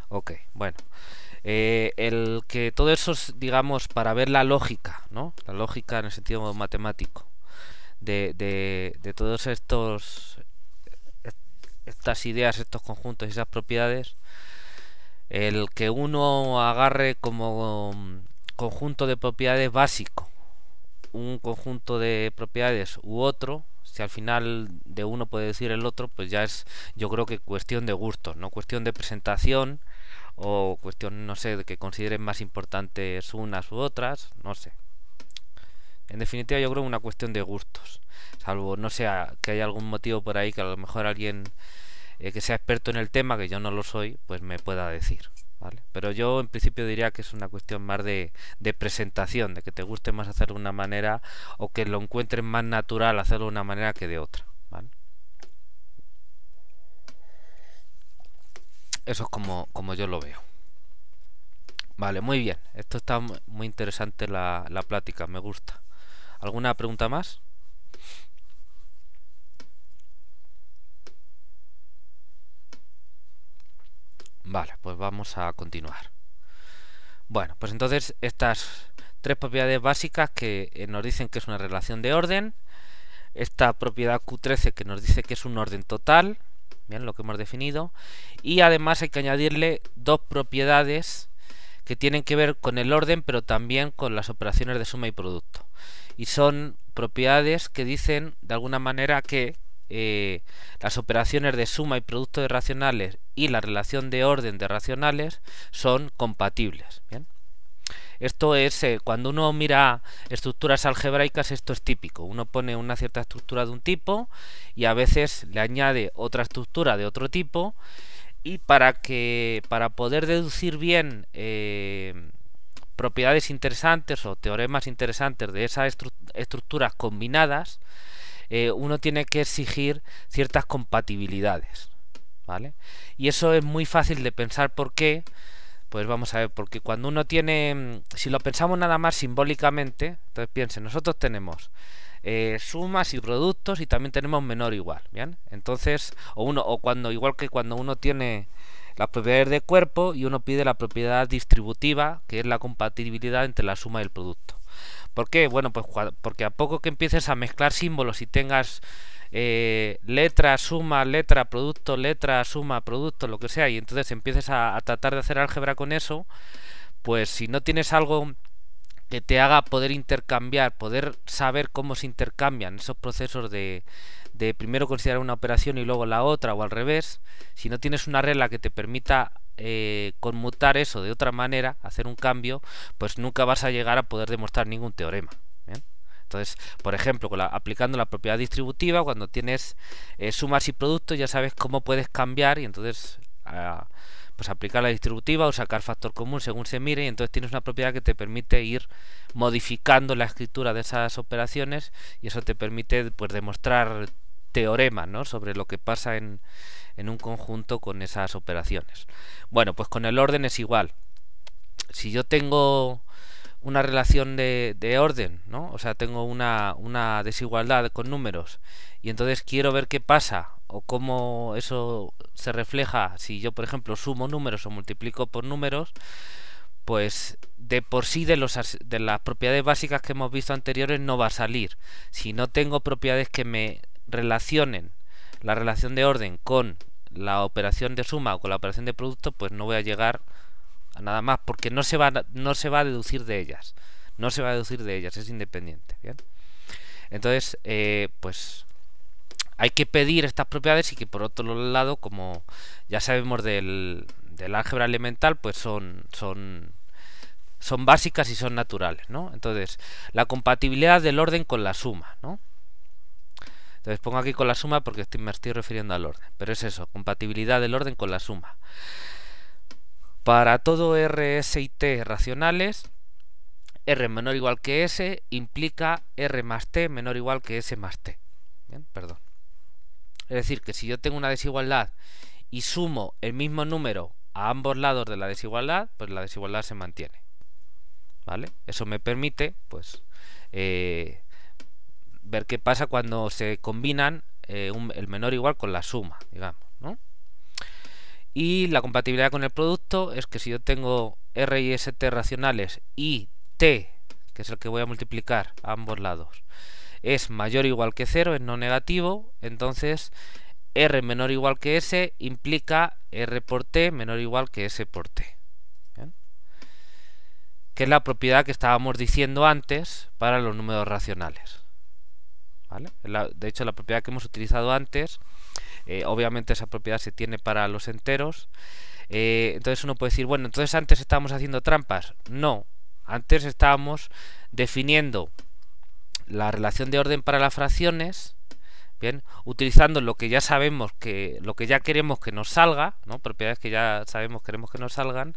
Ok, bueno. El que todo eso es, digamos, para ver la lógica, ¿no? La lógica en el sentido matemático de todos estas ideas, estos conjuntos y esas propiedades, el que uno agarre como conjunto de propiedades básico un conjunto de propiedades u otro, si al final de uno puede decir el otro, pues ya es, yo creo que cuestión de gustos, no cuestión de presentación o cuestión, no sé, de que consideren más importantes unas u otras, no sé. En definitiva, yo creo una cuestión de gustos, salvo, no sé, que haya algún motivo por ahí que a lo mejor alguien que sea experto en el tema, que yo no lo soy, pues me pueda decir. ¿Vale? Pero yo en principio diría que es una cuestión más de presentación, de que te guste más hacerlo de una manera o que lo encuentres más natural hacerlo de una manera que de otra. ¿Vale? Eso es como yo lo veo. Vale, muy bien. Esto está muy interesante la plática, me gusta. ¿Alguna pregunta más? Vale, pues vamos a continuar. Bueno, pues entonces estas tres propiedades básicas que nos dicen que es una relación de orden, esta propiedad Q13 que nos dice que es un orden total, bien, lo que hemos definido, y además hay que añadirle dos propiedades que tienen que ver con el orden pero también con las operaciones de suma y producto, y son propiedades que dicen de alguna manera que las operaciones de suma y producto de racionales y la relación de orden de racionales son compatibles. ¿Bien? Esto es, cuando uno mira estructuras algebraicas, esto es típico. Uno pone una cierta estructura de un tipo y a veces le añade otra estructura de otro tipo, y para poder deducir bien propiedades interesantes o teoremas interesantes de esas estructuras combinadas, uno tiene que exigir ciertas compatibilidades, ¿vale? Y eso es muy fácil de pensar. ¿Por qué? Pues vamos a ver, porque cuando uno tiene, si lo pensamos nada más simbólicamente, entonces piensen, nosotros tenemos sumas y productos y también tenemos menor o igual, ¿bien? Entonces, igual que cuando uno tiene las propiedades de cuerpo y uno pide la propiedad distributiva, que es la compatibilidad entre la suma y el producto. ¿Por qué? Bueno, pues porque a poco que empieces a mezclar símbolos y tengas letra, suma, letra, suma, producto, lo que sea, y entonces empieces a tratar de hacer álgebra con eso, pues si no tienes algo que te haga poder intercambiar, poder saber cómo se intercambian esos procesos de primero considerar una operación y luego la otra, o al revés, si no tienes una regla que te permita conmutar eso de otra manera, hacer un cambio, pues nunca vas a llegar a poder demostrar ningún teorema. ¿Bien? Entonces, por ejemplo, aplicando la propiedad distributiva, cuando tienes sumas y productos, ya sabes cómo puedes cambiar y entonces pues aplicar la distributiva o sacar factor común según se mire, y entonces tienes una propiedad que te permite ir modificando la escritura de esas operaciones, y eso te permite pues demostrar teoremas, ¿no?, sobre lo que pasa en un conjunto con esas operaciones. Bueno, pues con el orden es igual. Si yo tengo una relación de orden, ¿no?, o sea, tengo una desigualdad con números, y entonces quiero ver qué pasa o cómo eso se refleja si yo, por ejemplo, sumo números o multiplico por números, pues de por sí de las propiedades básicas que hemos visto anteriores no va a salir. Si no tengo propiedades que me relacionen la relación de orden con la operación de suma o con la operación de producto, pues no voy a llegar a nada más, porque no se va a deducir de ellas. No se va a deducir de ellas, es independiente. ¿Bien? Entonces, pues hay que pedir estas propiedades y que por otro lado, como ya sabemos del álgebra elemental, pues son básicas y son naturales, ¿no? Entonces, la compatibilidad del orden con la suma, ¿no? Entonces pongo aquí con la suma porque me estoy refiriendo al orden, pero es eso, compatibilidad del orden con la suma. Para todo R, S y T racionales, R menor o igual que S implica R más T menor o igual que S más T. Bien, perdón. Es decir, que si yo tengo una desigualdad y sumo el mismo número a ambos lados de la desigualdad, pues la desigualdad se mantiene. ¿Vale? Eso me permite, pues, ver qué pasa cuando se combinan el menor o igual con la suma, digamos, ¿no? Y la compatibilidad con el producto es que si yo tengo R y ST racionales y T, que es el que voy a multiplicar a ambos lados, es mayor o igual que 0, es no negativo, entonces R menor o igual que S implica R por T menor o igual que S por T. ¿Bien? Que es la propiedad que estábamos diciendo antes para los números racionales. ¿Vale? De hecho, la propiedad que hemos utilizado antes, obviamente esa propiedad se tiene para los enteros. Entonces uno puede decir, bueno, entonces antes estábamos haciendo trampas. No, antes estábamos definiendo la relación de orden para las fracciones, bien, utilizando lo que ya sabemos lo que ya queremos que nos salga, ¿no? Propiedades que ya sabemos queremos que nos salgan,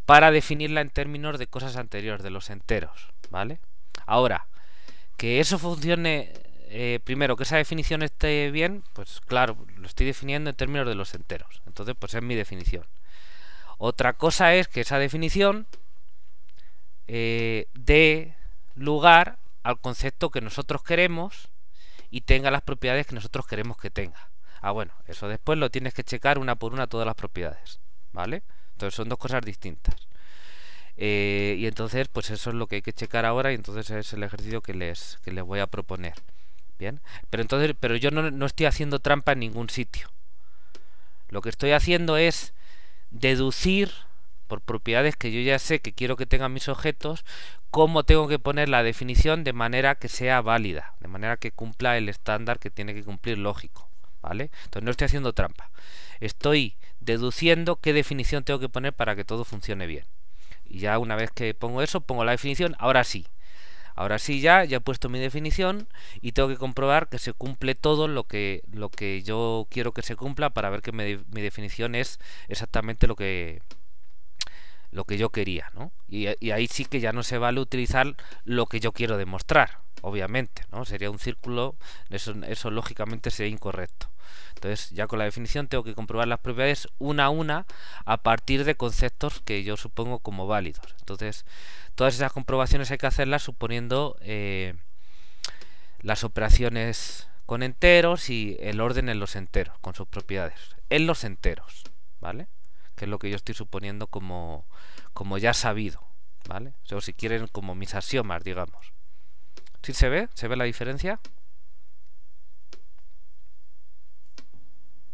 para definirla en términos de cosas anteriores, de los enteros, ¿vale? Ahora, que eso funcione, primero, que esa definición esté bien, pues claro, lo estoy definiendo en términos de los enteros. Entonces, pues es mi definición. Otra cosa es que esa definición dé lugar al concepto que nosotros queremos y tenga las propiedades que nosotros queremos que tenga. Ah, bueno, eso después lo tienes que checar una por una todas las propiedades, ¿vale? Entonces son dos cosas distintas. Y entonces, pues eso es lo que hay que checar ahora y entonces es el ejercicio que les voy a proponer. Bien, pero yo no estoy haciendo trampa en ningún sitio. Lo que estoy haciendo es deducir por propiedades que yo ya sé que quiero que tengan mis objetos, cómo tengo que poner la definición de manera que sea válida, de manera que cumpla el estándar que tiene que cumplir lógico, ¿vale? Entonces no estoy haciendo trampa. Estoy deduciendo qué definición tengo que poner para que todo funcione bien. Y ya una vez que pongo eso, pongo la definición, ahora sí. Ahora sí ya he puesto mi definición y tengo que comprobar que se cumple todo lo que yo quiero que se cumpla para ver que mi definición es exactamente lo que yo quería, ¿no? Y ahí sí que ya no se vale utilizar lo que yo quiero demostrar, obviamente, ¿no? Sería un círculo, eso lógicamente sería incorrecto. Entonces ya con la definición tengo que comprobar las propiedades una a una a partir de conceptos que yo supongo como válidos. Entonces todas esas comprobaciones hay que hacerlas suponiendo las operaciones con enteros y el orden en los enteros, con sus propiedades. En los enteros, ¿vale? Que es lo que yo estoy suponiendo como ya sabido, ¿vale? O si quieren como mis axiomas, digamos. ¿Sí se ve? ¿Se ve la diferencia?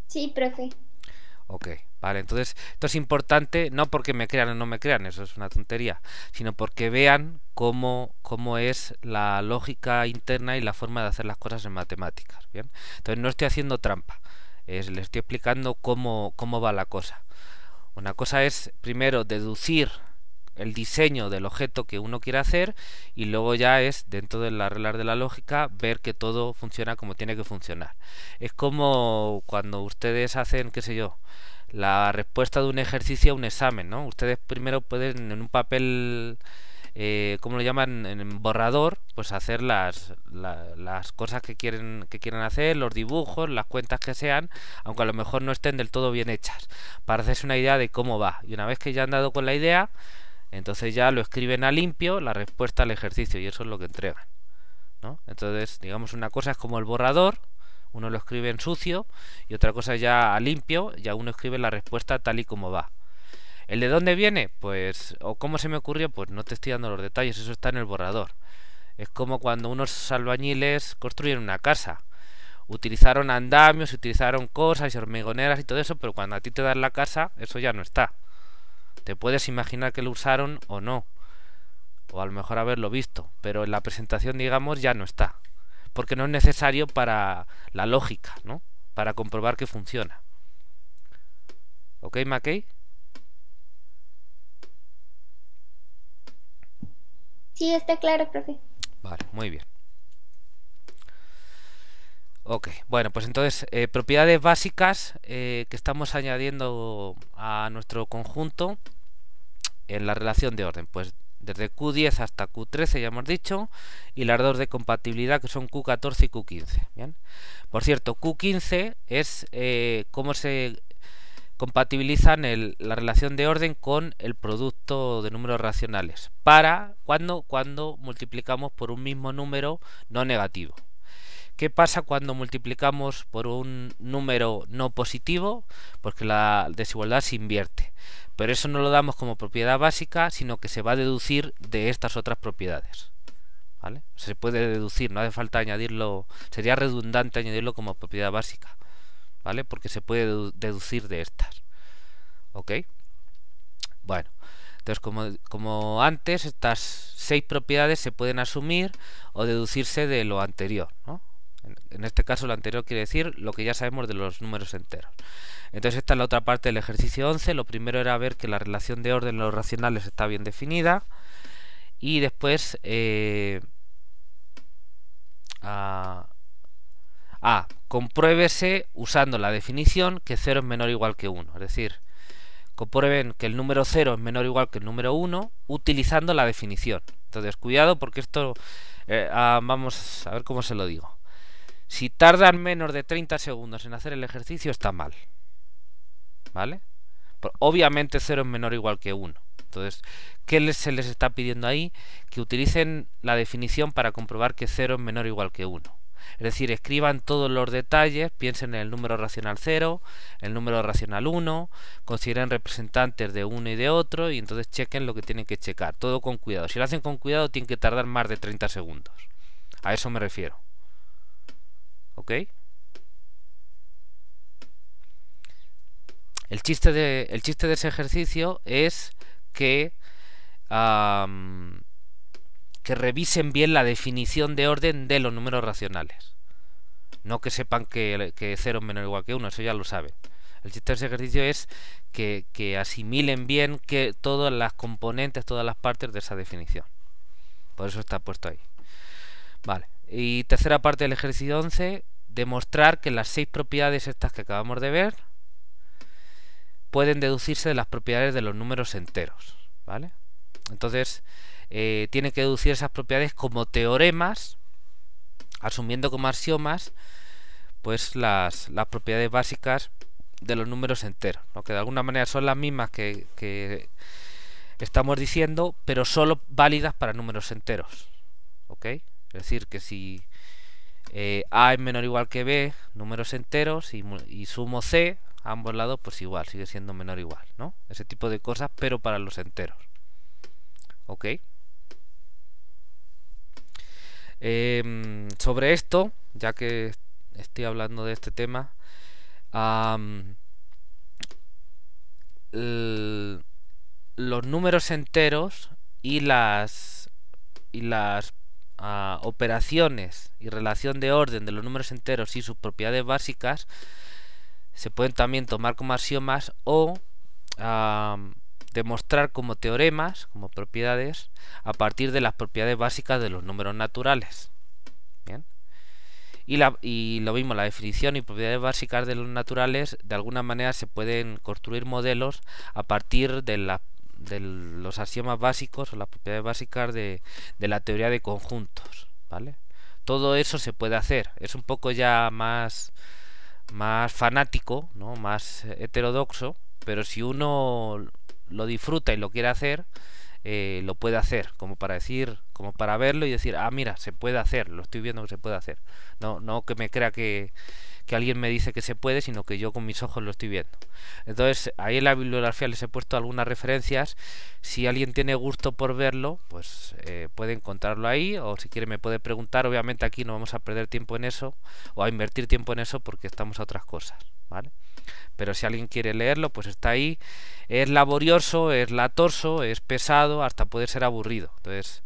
Sí, profe. Ok, vale, entonces esto es importante no porque me crean o no me crean, eso es una tontería, sino porque vean cómo es la lógica interna y la forma de hacer las cosas en matemáticas, ¿bien? Entonces no estoy haciendo trampa, les estoy explicando cómo va la cosa. Una cosa es primero deducir el diseño del objeto que uno quiere hacer y luego ya es, dentro de las reglas de la lógica, ver que todo funciona como tiene que funcionar. Es como cuando ustedes hacen, qué sé yo, la respuesta de un ejercicio a un examen, ¿no? Ustedes primero pueden en un papel, ¿cómo lo llaman? En borrador, pues hacer las cosas que quieren hacer, los dibujos, las cuentas que sean, aunque a lo mejor no estén del todo bien hechas, para hacerse una idea de cómo va. Y una vez que ya han dado con la idea, entonces ya lo escriben a limpio, la respuesta al ejercicio, y eso es lo que entregan, ¿no? Entonces, digamos, una cosa es como el borrador, uno lo escribe en sucio, y otra cosa ya a limpio, ya uno escribe la respuesta tal y como va. ¿El de dónde viene? Pues, o cómo se me ocurrió, pues no te estoy dando los detalles, eso está en el borrador. Es como cuando unos albañiles construyen una casa. Utilizaron andamios, utilizaron cosas y hormigoneras y todo eso, pero cuando a ti te dan la casa, eso ya no está. Te puedes imaginar que lo usaron o no, o a lo mejor haberlo visto, pero en la presentación, digamos, ya no está. porque no es necesario para la lógica, ¿no? Para comprobar que funciona. ¿Ok, Mackey? Sí, está claro, profe. Vale, muy bien. Ok, bueno, pues entonces, propiedades básicas que estamos añadiendo a nuestro conjunto en la relación de orden, pues desde Q10 hasta Q13 ya hemos dicho, y las dos de compatibilidad que son Q14 y Q15. Bien. Por cierto, Q15 es cómo se compatibilizan la relación de orden con el producto de números racionales para cuando multiplicamos por un mismo número no negativo. ¿Qué pasa cuando multiplicamos por un número no positivo? Pues que la desigualdad se invierte. Pero eso no lo damos como propiedad básica, sino que se va a deducir de estas otras propiedades. ¿Vale? Se puede deducir, no hace falta añadirlo, sería redundante añadirlo como propiedad básica. ¿Vale? Porque se puede deducir de estas. ¿Ok? Bueno, entonces como antes, estas 6 propiedades se pueden asumir o deducirse de lo anterior, ¿no? En este caso lo anterior quiere decir lo que ya sabemos de los números enteros. Entonces esta es la otra parte del ejercicio 11. Lo primero era ver que la relación de orden en los racionales está bien definida. Y después compruébese usando la definición que 0 es menor o igual que 1. Es decir, comprueben que el número 0 es menor o igual que el número 1 utilizando la definición. Entonces cuidado porque esto vamos a ver cómo se lo digo. Si tardan menos de 30 segundos en hacer el ejercicio está mal. ¿Vale? Obviamente 0 es menor o igual que 1. Entonces, ¿qué se les está pidiendo ahí? Que utilicen la definición para comprobar que 0 es menor o igual que 1. Es decir, escriban todos los detalles, piensen en el número racional 0, el número racional 1, consideren representantes de uno y de otro y entonces chequen lo que tienen que checar. Todo con cuidado. Si lo hacen con cuidado tienen que tardar más de 30 segundos. A eso me refiero. ¿Ok? El chiste de ese ejercicio es que revisen bien la definición de orden de los números racionales. No que sepan que 0 es menor o igual que 1, eso ya lo saben. El chiste de ese ejercicio es que asimilen bien que todas las componentes, todas las partes de esa definición. Por eso está puesto ahí. Vale. Y tercera parte del ejercicio 11, demostrar que las 6 propiedades estas que acabamos de ver pueden deducirse de las propiedades de los números enteros. ¿Vale? Entonces, tiene que deducir esas propiedades como teoremas, asumiendo como axiomas pues las propiedades básicas de los números enteros, ¿no? Que de alguna manera son las mismas que estamos diciendo, pero solo válidas para números enteros. ¿Ok? Es decir, que si A es menor o igual que B, números enteros, y sumo C a ambos lados, pues igual, sigue siendo menor o igual, ¿no? Ese tipo de cosas, pero para los enteros. ¿Ok? Sobre esto, ya que estoy hablando de este tema, los números enteros y las operaciones y relación de orden de los números enteros y sus propiedades básicas se pueden también tomar como axiomas o demostrar como teoremas, como propiedades, a partir de las propiedades básicas de los números naturales. Bien. Y lo mismo, la definición y propiedades básicas de los naturales, de alguna manera se pueden construir modelos a partir de los axiomas básicos o las propiedades básicas de la teoría de conjuntos. ¿Vale? Todo eso se puede hacer. Es un poco ya más fanático, ¿no? Más heterodoxo, pero si uno lo disfruta y lo quiere hacer, lo puede hacer, como para decir, como para verlo y decir, ah, mira, se puede hacer, lo estoy viendo que se puede hacer. No que me crea que alguien me dice que se puede, sino que yo con mis ojos lo estoy viendo. Entonces, ahí en la bibliografía les he puesto algunas referencias. Si alguien tiene gusto por verlo, pues puede encontrarlo ahí, o si quiere me puede preguntar. Obviamente aquí no vamos a perder tiempo en eso, o a invertir tiempo en eso, porque estamos a otras cosas, ¿vale? Pero si alguien quiere leerlo, pues está ahí. Es laborioso, es latoso, es pesado, hasta puede ser aburrido. Entonces,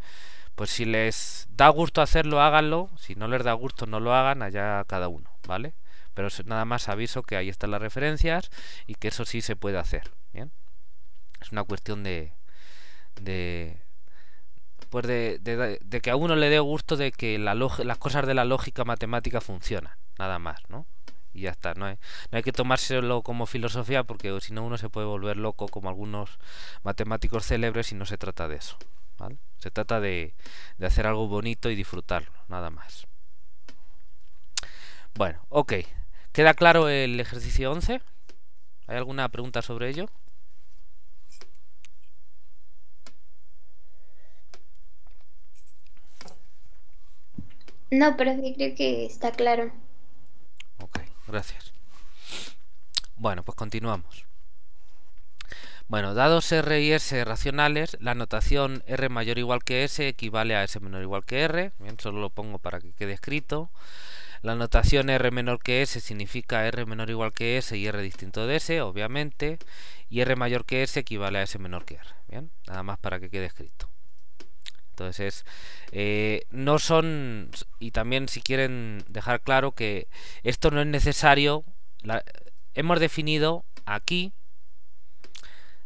pues si les da gusto hacerlo, háganlo. Si no les da gusto, no lo hagan, allá cada uno, ¿vale? Pero nada más aviso que ahí están las referencias y que eso sí se puede hacer, ¿bien? Es una cuestión pues de que a uno le dé gusto de que las cosas de la lógica matemática funcionan, nada más, ¿no? Y ya está, no hay que tomárselo como filosofía, porque si no uno se puede volver loco como algunos matemáticos célebres, y no se trata de eso, ¿vale? Se trata de hacer algo bonito y disfrutarlo, nada más. Bueno, ok. ¿Queda claro el ejercicio 11? ¿Hay alguna pregunta sobre ello? No, pero sí creo que está claro. Ok, gracias. Bueno, pues continuamos. Bueno, dados R y S racionales, la notación R mayor o igual que S equivale a S menor o igual que R. Bien, solo lo pongo para que quede escrito. La notación R menor que S significa R menor o igual que S y R distinto de S, obviamente. Y R mayor que S equivale a S menor que R. Bien, nada más para que quede escrito. Entonces, no son, y también si quieren dejar claro que esto no es necesario, hemos definido aquí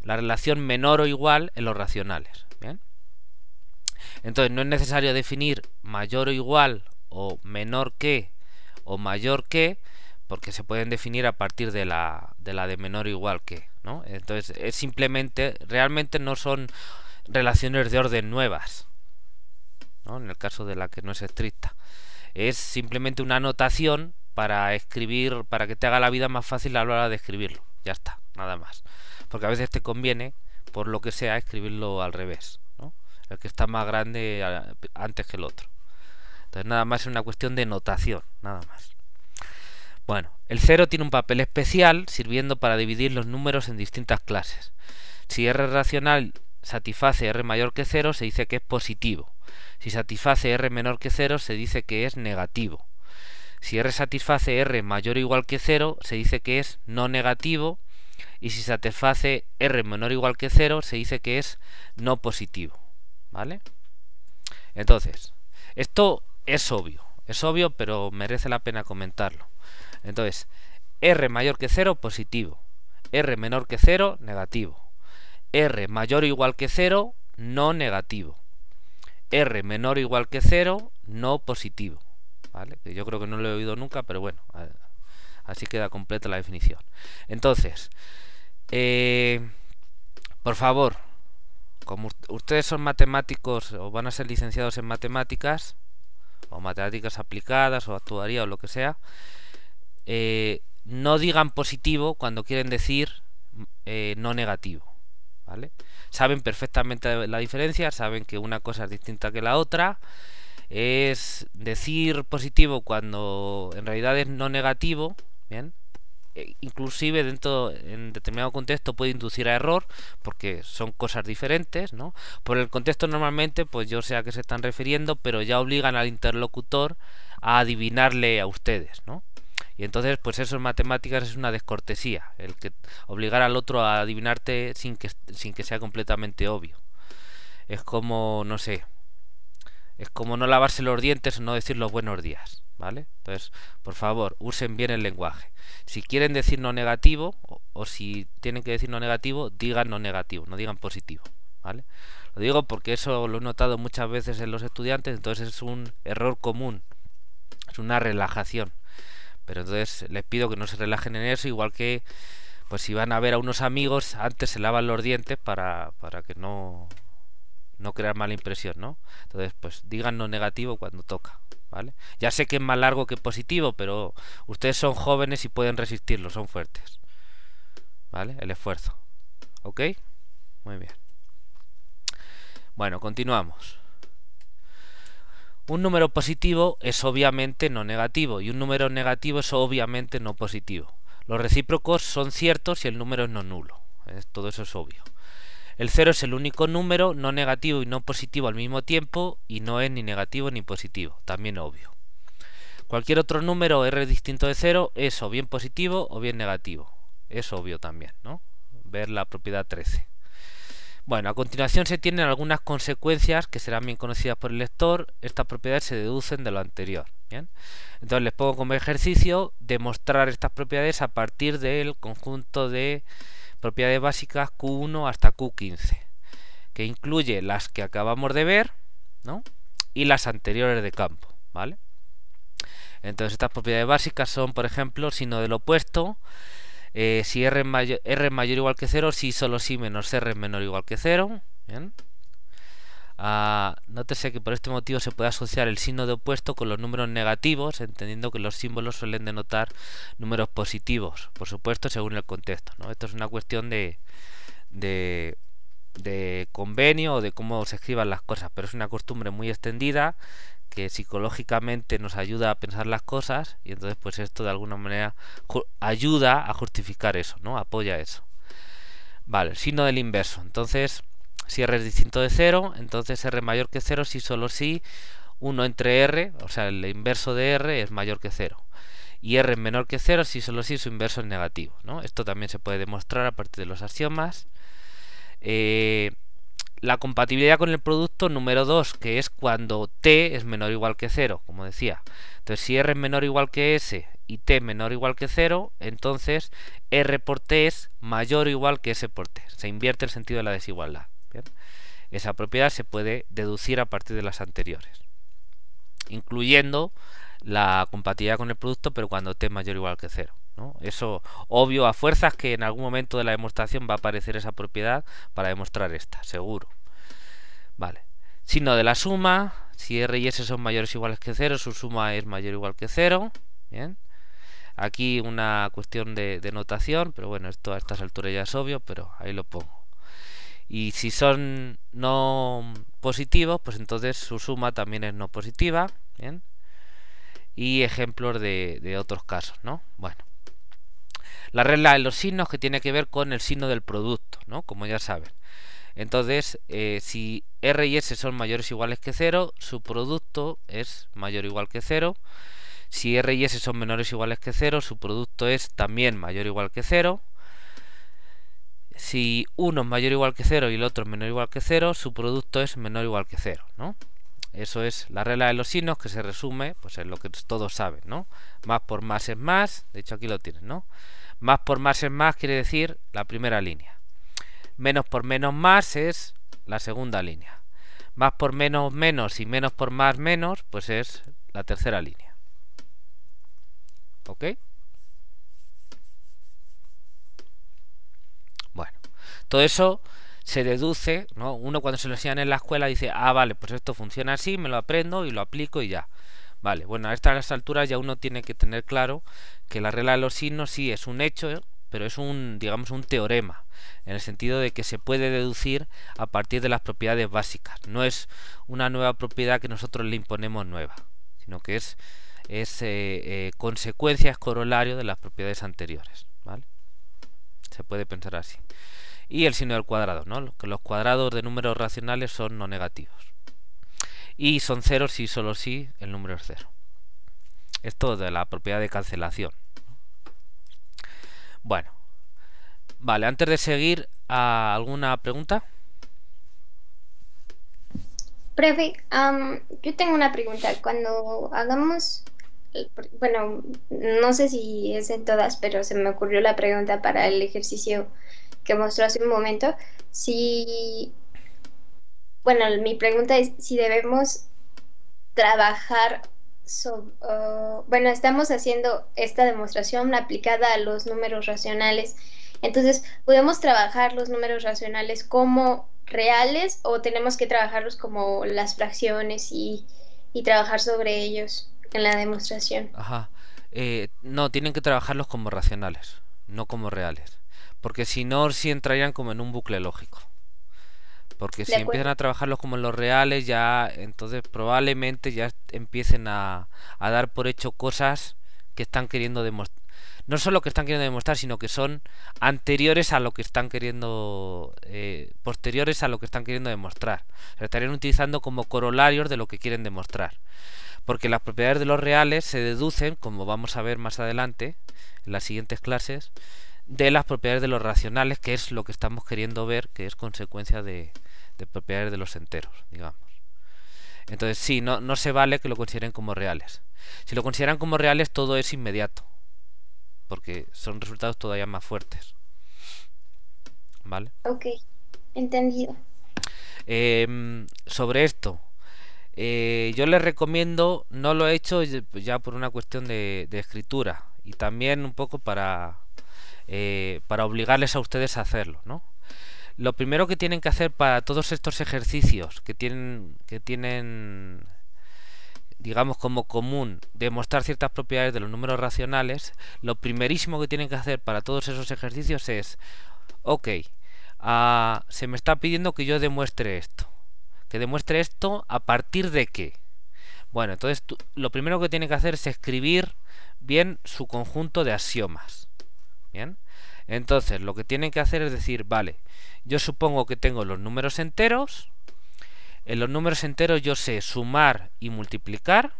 la relación menor o igual en los racionales, ¿bien? Entonces no es necesario definir mayor o igual o menor que o mayor que, porque se pueden definir a partir de la de menor o igual que, ¿no? Entonces es simplemente, realmente no son relaciones de orden nuevas, ¿no? En el caso de la que no es estricta, es simplemente una notación para escribir, para que te haga la vida más fácil a la hora de escribirlo. Ya está, nada más. Porque a veces te conviene, por lo que sea, escribirlo al revés, ¿no? El que está más grande antes que el otro. Entonces nada más es una cuestión de notación, nada más. Bueno, el 0 tiene un papel especial, sirviendo para dividir los números en distintas clases. Si R racional satisface R mayor que 0, se dice que es positivo. Si satisface R menor que 0, se dice que es negativo. Si R satisface R mayor o igual que 0, se dice que es no negativo. Y si satisface R menor o igual que 0, se dice que es no positivo, ¿vale? Entonces, esto es obvio, pero merece la pena comentarlo. Entonces, R mayor que 0, positivo. R menor que 0, negativo. R mayor o igual que 0, no negativo. R menor o igual que 0, no positivo, ¿vale? Que yo creo que no lo he oído nunca, pero bueno, así queda completa la definición. Entonces, por favor, como ustedes son matemáticos o van a ser licenciados en matemáticas, o matemáticas aplicadas, o actuaría, o lo que sea, no digan positivo cuando quieren decir no negativo, ¿vale? Saben perfectamente la diferencia, saben que una cosa es distinta que la otra. Es decir positivo cuando en realidad es no negativo, ¿bien? Inclusive en determinado contexto puede inducir a error, porque son cosas diferentes, ¿no? Por el contexto normalmente, pues yo sé a qué se están refiriendo, pero ya obligan al interlocutor a adivinarle a ustedes, ¿no? Y entonces, pues eso en matemáticas es una descortesía, el que obligar al otro a adivinarte sin que sea completamente obvio. Es como, no sé, es como no lavarse los dientes o no decir los buenos días, ¿vale? Entonces, por favor, usen bien el lenguaje. Si quieren decir no negativo, o si tienen que decir no negativo, digan no negativo, no digan positivo, ¿vale? Lo digo porque eso lo he notado muchas veces en los estudiantes, entonces es un error común, es una relajación. Pero entonces les pido que no se relajen en eso, igual que pues si van a ver a unos amigos, antes se lavan los dientes para que no crear mala impresión, ¿no? Entonces, pues digan no negativo cuando toca, ¿vale? Ya sé que es más largo que positivo, pero ustedes son jóvenes y pueden resistirlo, son fuertes, ¿vale? El esfuerzo, ¿ok? Muy bien. Bueno, continuamos. Un número positivo es obviamente no negativo y un número negativo es obviamente no positivo. Los recíprocos son ciertos si el número es no nulo. Todo eso es obvio. El 0 es el único número no negativo y no positivo al mismo tiempo y no es ni negativo ni positivo, también obvio. Cualquier otro número R distinto de 0 es o bien positivo o bien negativo. Es obvio también, ¿no? Ver la propiedad 13. Bueno, a continuación se tienen algunas consecuencias que serán bien conocidas por el lector. Estas propiedades se deducen de lo anterior. ¿Bien? Entonces les pongo como ejercicio demostrar estas propiedades a partir del conjunto de propiedades básicas Q1 hasta Q15, que incluye las que acabamos de ver, ¿no? Y las anteriores de campo, ¿vale? Entonces estas propiedades básicas son, por ejemplo, signo del opuesto, si R es mayor o igual que 0, si solo si menos R es menor o igual que 0. ¿Bien? Nótese que por este motivo se puede asociar el signo de opuesto con los números negativos, entendiendo que los símbolos suelen denotar números positivos, por supuesto según el contexto, ¿no? Esto es una cuestión de convenio o de cómo se escriban las cosas, pero es una costumbre muy extendida que psicológicamente nos ayuda a pensar las cosas, y entonces pues esto de alguna manera ayuda a justificar eso, ¿no? Apoya eso. Vale, signo del inverso. Entonces, si R es distinto de 0, entonces R es mayor que 0 si solo si 1 entre R, o sea, el inverso de R es mayor que 0. Y R es menor que 0 si solo si su inverso es negativo, ¿no? Esto también se puede demostrar a partir de los axiomas. La compatibilidad con el producto número 2, que es cuando t es menor o igual que 0, como decía. Entonces, si R es menor o igual que S y t menor o igual que 0, entonces R por t es mayor o igual que S por t. Se invierte el sentido de la desigualdad. ¿Bien? Esa propiedad se puede deducir a partir de las anteriores, incluyendo la compatibilidad con el producto, pero cuando t es mayor o igual que 0, ¿no? Eso, obvio, a fuerzas que en algún momento de la demostración va a aparecer esa propiedad para demostrar esta, seguro. Vale. Signo de la suma. Si R y S son mayores o iguales que 0, su suma es mayor o igual que 0. Bien. Aquí una cuestión de notación, pero bueno, esto a estas alturas ya es obvio, pero ahí lo pongo. Y si son no positivos, pues entonces su suma también es no positiva. Bien. Y ejemplos de otros casos, ¿no? Bueno. La regla de los signos, que tiene que ver con el signo del producto, ¿no? Como ya saben. Entonces, si R y S son mayores o iguales que 0, su producto es mayor o igual que 0. Si R y S son menores o iguales que 0, su producto es también mayor o igual que 0. Si uno es mayor o igual que 0 y el otro es menor o igual que 0, su producto es menor o igual que 0, ¿no? Eso es la regla de los signos, que se resume pues en lo que todos saben, ¿no? Más por más es más, de hecho aquí lo tienen, ¿no? Más por más es más quiere decir la primera línea. Menos por menos más es la segunda línea. Más por menos menos y menos por más menos, pues es la tercera línea. ¿Ok? Bueno, todo eso se deduce, ¿no? Uno cuando se lo enseñan en la escuela dice, ah, vale, pues esto funciona así, me lo aprendo y lo aplico y ya. Vale, bueno, a estas alturas ya uno tiene que tener claro que la regla de los signos sí es un hecho, pero es un, digamos, un teorema, en el sentido de que se puede deducir a partir de las propiedades básicas. No es una nueva propiedad que nosotros le imponemos nueva, sino que es consecuencia, es corolario de las propiedades anteriores, ¿vale? Se puede pensar así. Y el signo del cuadrado, ¿no? Que los cuadrados de números racionales son no negativos. Y son ceros si solo si el número es 0. Esto de la propiedad de cancelación. Bueno, vale, antes de seguir, ¿alguna pregunta? Profe, yo tengo una pregunta. Cuando hagamos, bueno, no sé si es en todas, pero se me ocurrió la pregunta para el ejercicio que mostró hace un momento. Si, bueno, mi pregunta es si debemos trabajar sobre, bueno, estamos haciendo esta demostración aplicada a los números racionales. Entonces, ¿podemos trabajar los números racionales como reales o tenemos que trabajarlos como las fracciones y trabajar sobre ellos en la demostración? Ajá. No, tienen que trabajarlos como racionales, no como reales. Porque si no, sí entrarían como en un bucle lógico. Porque si empiezan a trabajarlos como en los reales, ya entonces probablemente ya empiecen a dar por hecho cosas que están queriendo demostrar. No solo que están queriendo demostrar, sino que son anteriores a lo que están queriendo, posteriores a lo que están queriendo demostrar. O sea, estarían utilizando como corolarios de lo que quieren demostrar. Porque las propiedades de los reales se deducen, como vamos a ver más adelante, en las siguientes clases, de las propiedades de los racionales, que es lo que estamos queriendo ver, que es consecuencia de propiedades de los enteros, digamos. Entonces sí, no se vale que lo consideren como reales. Si lo consideran como reales, todo es inmediato, porque son resultados todavía más fuertes. ¿Vale? Ok, entendido. Sobre esto, yo les recomiendo, no lo he hecho ya por una cuestión de escritura y también un poco para obligarles a ustedes a hacerlo, ¿no? Lo primero que tienen que hacer para todos estos ejercicios que tienen digamos como común demostrar ciertas propiedades de los números racionales, lo primerísimo que tienen que hacer para todos esos ejercicios es, ok, se me está pidiendo que yo demuestre esto. ¿Que demuestre esto a partir de qué? Bueno, entonces lo primero que tienen que hacer es escribir bien su conjunto de axiomas. ¿Bien? Entonces lo que tienen que hacer es decir, vale, yo supongo que tengo los números enteros. En los números enteros yo sé sumar y multiplicar.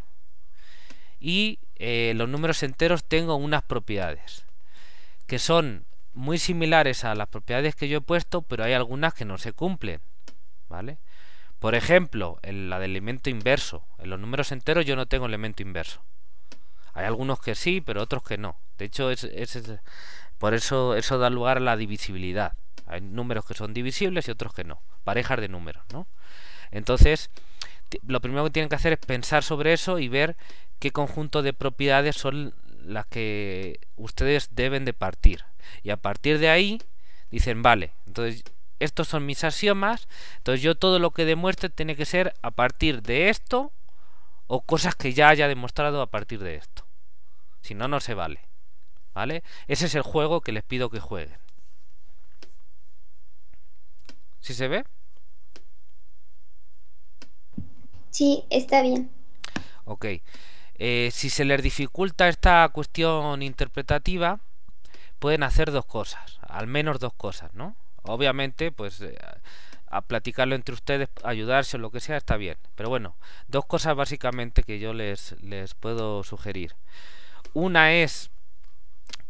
Y en los números enteros tengo unas propiedades que son muy similares a las propiedades que yo he puesto, pero hay algunas que no se cumplen. ¿Vale? Por ejemplo, la del elemento inverso. En los números enteros yo no tengo elemento inverso. Hay algunos que sí, pero otros que no. De hecho, por eso da lugar a la divisibilidad. Hay números que son divisibles y otros que no. Parejas de números, ¿no? Entonces, lo primero que tienen que hacer es pensar sobre eso y ver qué conjunto de propiedades son las que ustedes deben de partir. Y a partir de ahí, dicen, vale, entonces estos son mis axiomas, entonces yo todo lo que demuestre tiene que ser a partir de esto o cosas que ya haya demostrado a partir de esto. Si no, no se vale. ¿Vale? Ese es el juego que les pido que jueguen. ¿Sí se ve? Sí, está bien. Ok. Si se les dificulta esta cuestión interpretativa, pueden hacer dos cosas, al menos dos cosas, ¿no? Obviamente, pues a platicarlo entre ustedes, ayudarse o lo que sea, está bien. Pero bueno, dos cosas básicamente que yo les puedo sugerir. Una es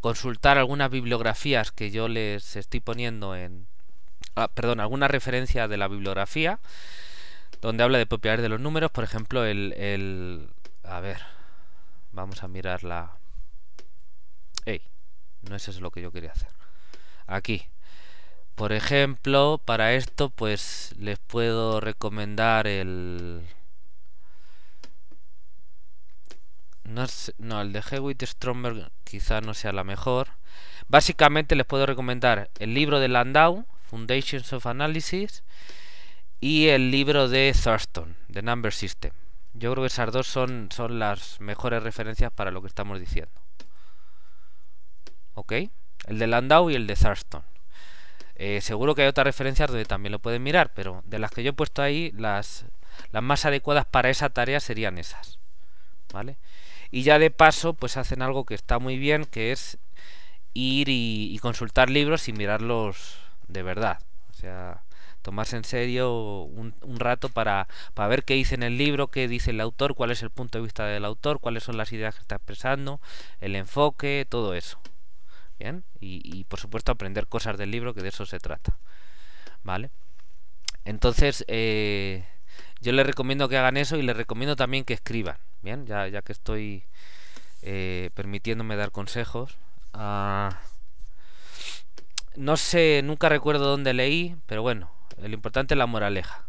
consultar algunas bibliografías que yo les estoy poniendo en... perdón, alguna referencia de la bibliografía donde habla de propiedades de los números. Por ejemplo, a ver, vamos a mirarla. No es eso lo que yo quería hacer. Aquí. Por ejemplo, para esto pues les puedo recomendar el de Hewitt-Stromberg quizá no sea la mejor. Básicamente les puedo recomendar el libro de Landau, Foundations of Analysis, y el libro de Thurston, The Number System. Yo creo que esas dos son las mejores referencias para lo que estamos diciendo. ¿Ok? El de Landau y el de Thurston. Seguro que hay otras referencias donde también lo pueden mirar, pero de las que yo he puesto ahí, las más adecuadas para esa tarea serían esas. ¿Vale? Y ya de paso, pues hacen algo que está muy bien, que es ir y consultar libros y mirarlos de verdad. O sea, tomarse en serio un rato para ver qué dice en el libro, qué dice el autor, cuál es el punto de vista del autor, cuáles son las ideas que está expresando, el enfoque, todo eso. Bien, y por supuesto aprender cosas del libro, que de eso se trata. ¿Vale? Entonces, yo les recomiendo que hagan eso y les recomiendo también que escriban. Bien, ya que estoy permitiéndome dar consejos. No sé, nunca recuerdo dónde leí, pero bueno, lo importante es la moraleja,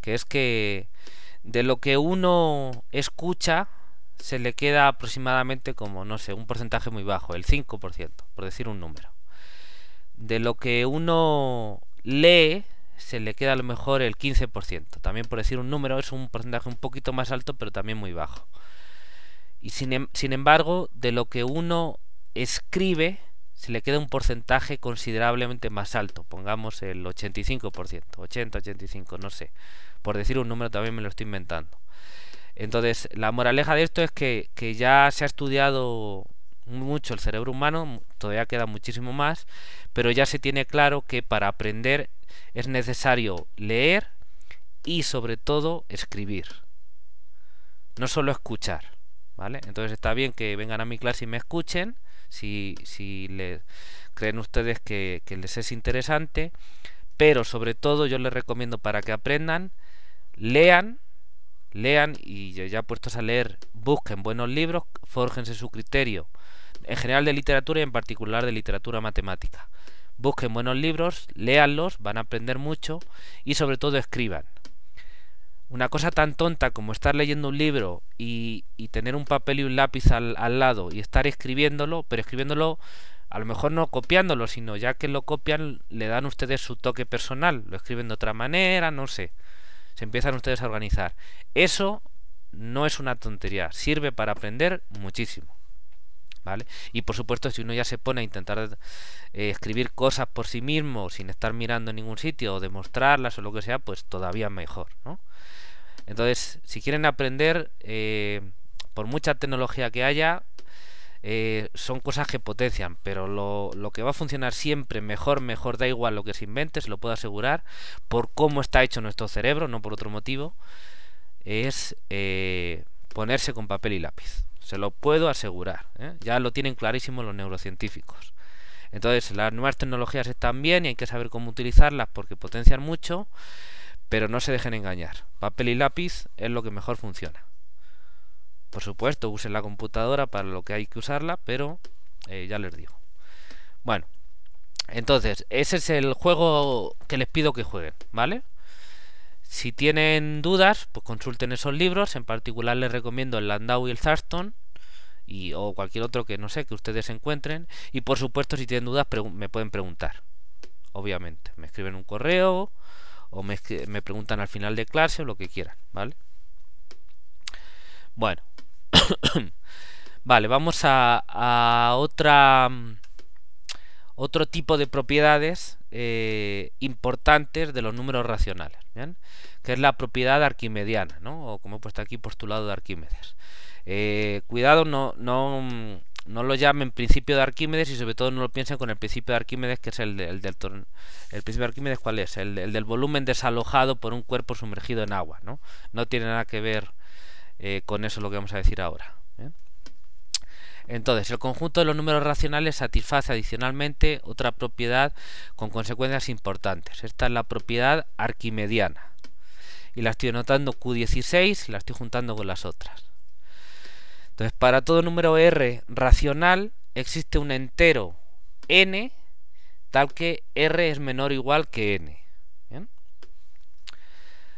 que es que de lo que uno escucha se le queda aproximadamente como, no sé, un porcentaje muy bajo, el 5%, por decir un número. De lo que uno lee se le queda a lo mejor el 15%, también por decir un número, es un porcentaje un poquito más alto, pero también muy bajo. Y sin embargo, de lo que uno escribe se le queda un porcentaje considerablemente más alto, pongamos el 85%, 80-85%, no sé, por decir un número, también me lo estoy inventando. Entonces, la moraleja de esto es que ya se ha estudiado mucho el cerebro humano, todavía queda muchísimo más, pero ya se tiene claro que para aprender es necesario leer y sobre todo escribir, no solo escuchar, ¿vale? Entonces está bien que vengan a mi clase y me escuchen, creen ustedes que les es interesante, pero sobre todo yo les recomiendo, para que aprendan, lean, y ya puestos a leer, busquen buenos libros, fórjense su criterio, en general de literatura y en particular de literatura matemática. Busquen buenos libros, léanlos, van a aprender mucho y sobre todo escriban. Una cosa tan tonta como estar leyendo un libro y tener un papel y un lápiz al lado y estar escribiéndolo, pero escribiéndolo a lo mejor no copiándolo, sino ya que lo copian le dan ustedes su toque personal, lo escriben de otra manera, no sé, se empiezan ustedes a organizar. Eso no es una tontería, sirve para aprender muchísimo, ¿vale? Y por supuesto, si uno ya se pone a intentar escribir cosas por sí mismo sin estar mirando en ningún sitio o demostrarlas o lo que sea, pues todavía mejor, ¿no? Entonces, si quieren aprender, por mucha tecnología que haya, son cosas que potencian, pero lo que va a funcionar siempre mejor, da igual lo que se invente, se lo puedo asegurar, por cómo está hecho nuestro cerebro, no por otro motivo, es ponerse con papel y lápiz. Se lo puedo asegurar, ¿eh? Ya lo tienen clarísimo los neurocientíficos. Entonces, las nuevas tecnologías están bien y hay que saber cómo utilizarlas porque potencian mucho, pero no se dejen engañar. Papel y lápiz es lo que mejor funciona. Por supuesto, usen la computadora para lo que hay que usarla, pero ya les digo. Bueno, entonces, ese es el juego que les pido que jueguen, ¿vale? Si tienen dudas, pues consulten esos libros. En particular les recomiendo el Landau y el Thurston, o cualquier otro que no sé, que ustedes encuentren. Y por supuesto, si tienen dudas, me pueden preguntar. Obviamente, me escriben un correo o me preguntan al final de clase o lo que quieran, ¿vale? Bueno, vale, vamos a otro tipo de propiedades importantes de los números racionales, ¿bien? Que es la propiedad arquimediana, ¿no? O como he puesto aquí, postulado de Arquímedes. Cuidado, no lo llamen principio de Arquímedes y sobre todo no lo piensen con el principio de Arquímedes, que es el principio de Arquímedes, ¿cuál es? El del volumen desalojado por un cuerpo sumergido en agua, ¿no? No tiene nada que ver con eso lo que vamos a decir ahora, ¿bien? Entonces, el conjunto de los números racionales satisface adicionalmente otra propiedad con consecuencias importantes. Esta es la propiedad arquimediana. Y la estoy anotando Q16 y la estoy juntando con las otras. Entonces, para todo número R racional existe un entero n tal que R es menor o igual que n. ¿Bien?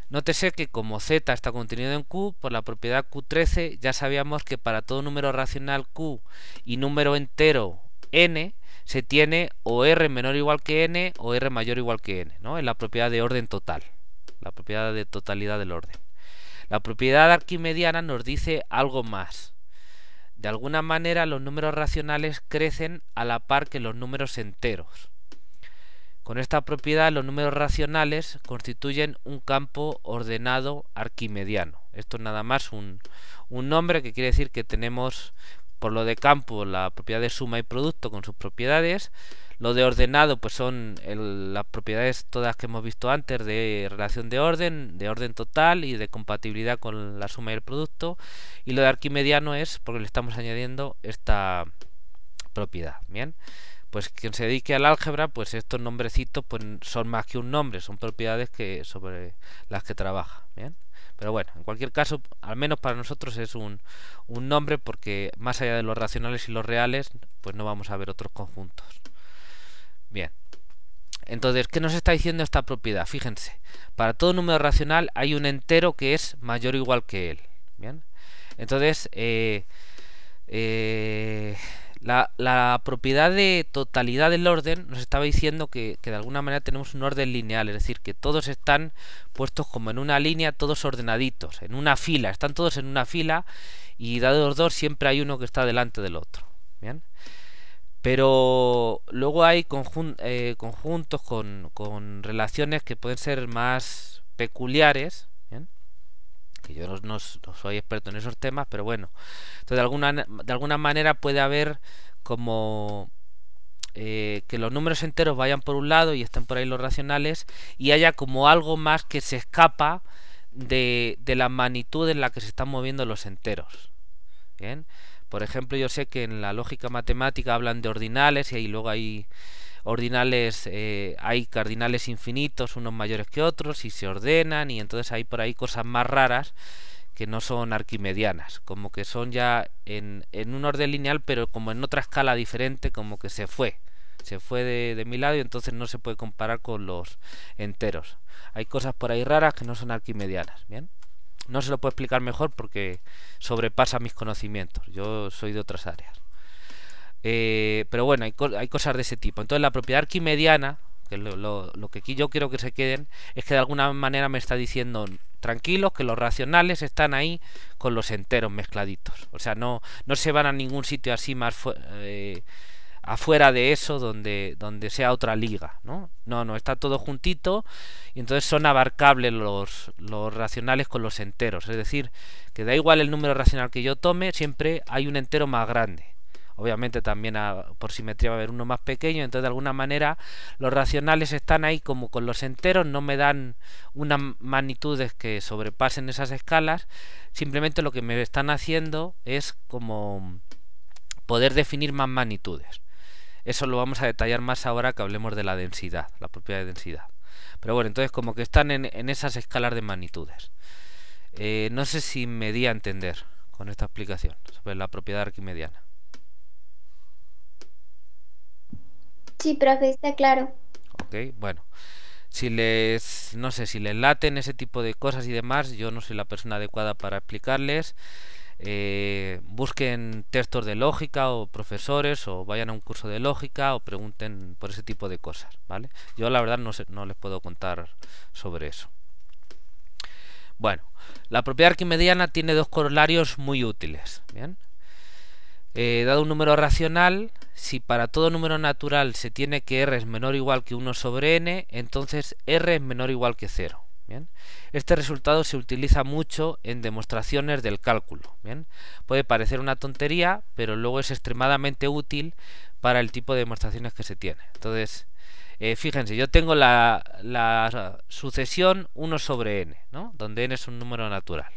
Nótese que como z está contenido en Q, por la propiedad Q13 ya sabíamos que para todo número racional Q y número entero n se tiene o R menor o igual que n o R mayor o igual que n, ¿no? Es la propiedad de orden total, la propiedad de totalidad del orden. La propiedad arquimediana nos dice algo más. De alguna manera los números racionales crecen a la par que los números enteros. Con esta propiedad los números racionales constituyen un campo ordenado arquimediano. Esto es nada más un nombre que quiere decir que tenemos por lo de campo la propiedad de suma y producto con sus propiedades. Lo de ordenado pues son las propiedades todas que hemos visto antes de relación de orden total y de compatibilidad con la suma y el producto. Y lo de arquimediano es porque le estamos añadiendo esta propiedad. Bien. Pues quien se dedique al álgebra, pues estos nombrecitos pues son más que un nombre, son propiedades sobre las que trabaja, ¿bien? Pero bueno, en cualquier caso, al menos para nosotros es un nombre porque más allá de los racionales y los reales, pues no vamos a ver otros conjuntos. Bien. Entonces, ¿qué nos está diciendo esta propiedad? Fíjense, para todo número racional hay un entero que es mayor o igual que él, ¿bien? Entonces, la propiedad de totalidad del orden nos estaba diciendo que de alguna manera tenemos un orden lineal, es decir, que todos están puestos como en una línea, todos ordenaditos, en una fila, están todos en una fila y dado los dos siempre hay uno que está delante del otro. ¿Bien? Pero luego hay conjuntos con relaciones que pueden ser más peculiares, ¿bien? Que yo no soy experto en esos temas, pero bueno, entonces de alguna manera puede haber como que los números enteros vayan por un lado y estén por ahí los racionales y haya como algo más que se escapa de la magnitud en la que se están moviendo los enteros. Bien, Por ejemplo, yo sé que en la lógica matemática hablan de ordinales y luego hay ordinales, hay cardinales infinitos, unos mayores que otros, y se ordenan, y entonces hay por ahí cosas más raras que no son arquimedianas, como que son ya en un orden lineal, pero como en otra escala diferente, como que se fue de mi lado, y entonces no se puede comparar con los enteros. Hay cosas por ahí raras que no son arquimedianas, ¿bien? No se lo puedo explicar mejor porque sobrepasa mis conocimientos, yo soy de otras áreas. Pero bueno, hay cosas de ese tipo. Entonces la propiedad arquimediana, que lo que aquí yo quiero que se queden, es que de alguna manera me está diciendo, tranquilos, que los racionales están ahí con los enteros mezcladitos. O sea, no se van a ningún sitio así más afuera de eso donde sea otra liga, ¿no? No, está todo juntito, y entonces son abarcables los racionales con los enteros. Es decir, que da igual el número racional que yo tome, siempre hay un entero más grande. Obviamente también por simetría va a haber uno más pequeño, entonces de alguna manera los racionales están ahí como con los enteros, no me dan unas magnitudes que sobrepasen esas escalas, simplemente lo que me están haciendo es como poder definir más magnitudes. Eso lo vamos a detallar más ahora que hablemos de la densidad, la propiedad de densidad. Pero bueno, entonces como que están en esas escalas de magnitudes. No sé si me di a entender con esta explicación sobre la propiedad arquimediana. Sí, profe, está claro. Ok, bueno. No sé, si les laten ese tipo de cosas y demás, yo no soy la persona adecuada para explicarles. Busquen textos de lógica o profesores, o vayan a un curso de lógica, o pregunten por ese tipo de cosas, ¿vale? Yo la verdad no les puedo contar sobre eso. Bueno, la propiedad arquimediana tiene dos corolarios muy útiles, ¿bien? Dado un número racional, si para todo número natural se tiene que r es menor o igual que 1 sobre n, entonces r es menor o igual que 0. ¿Bien? Este resultado se utiliza mucho en demostraciones del cálculo. ¿Bien? Puede parecer una tontería, pero luego es extremadamente útil para el tipo de demostraciones que se tiene. Entonces, fíjense, yo tengo la sucesión 1 sobre n, ¿no? Donde n es un número natural.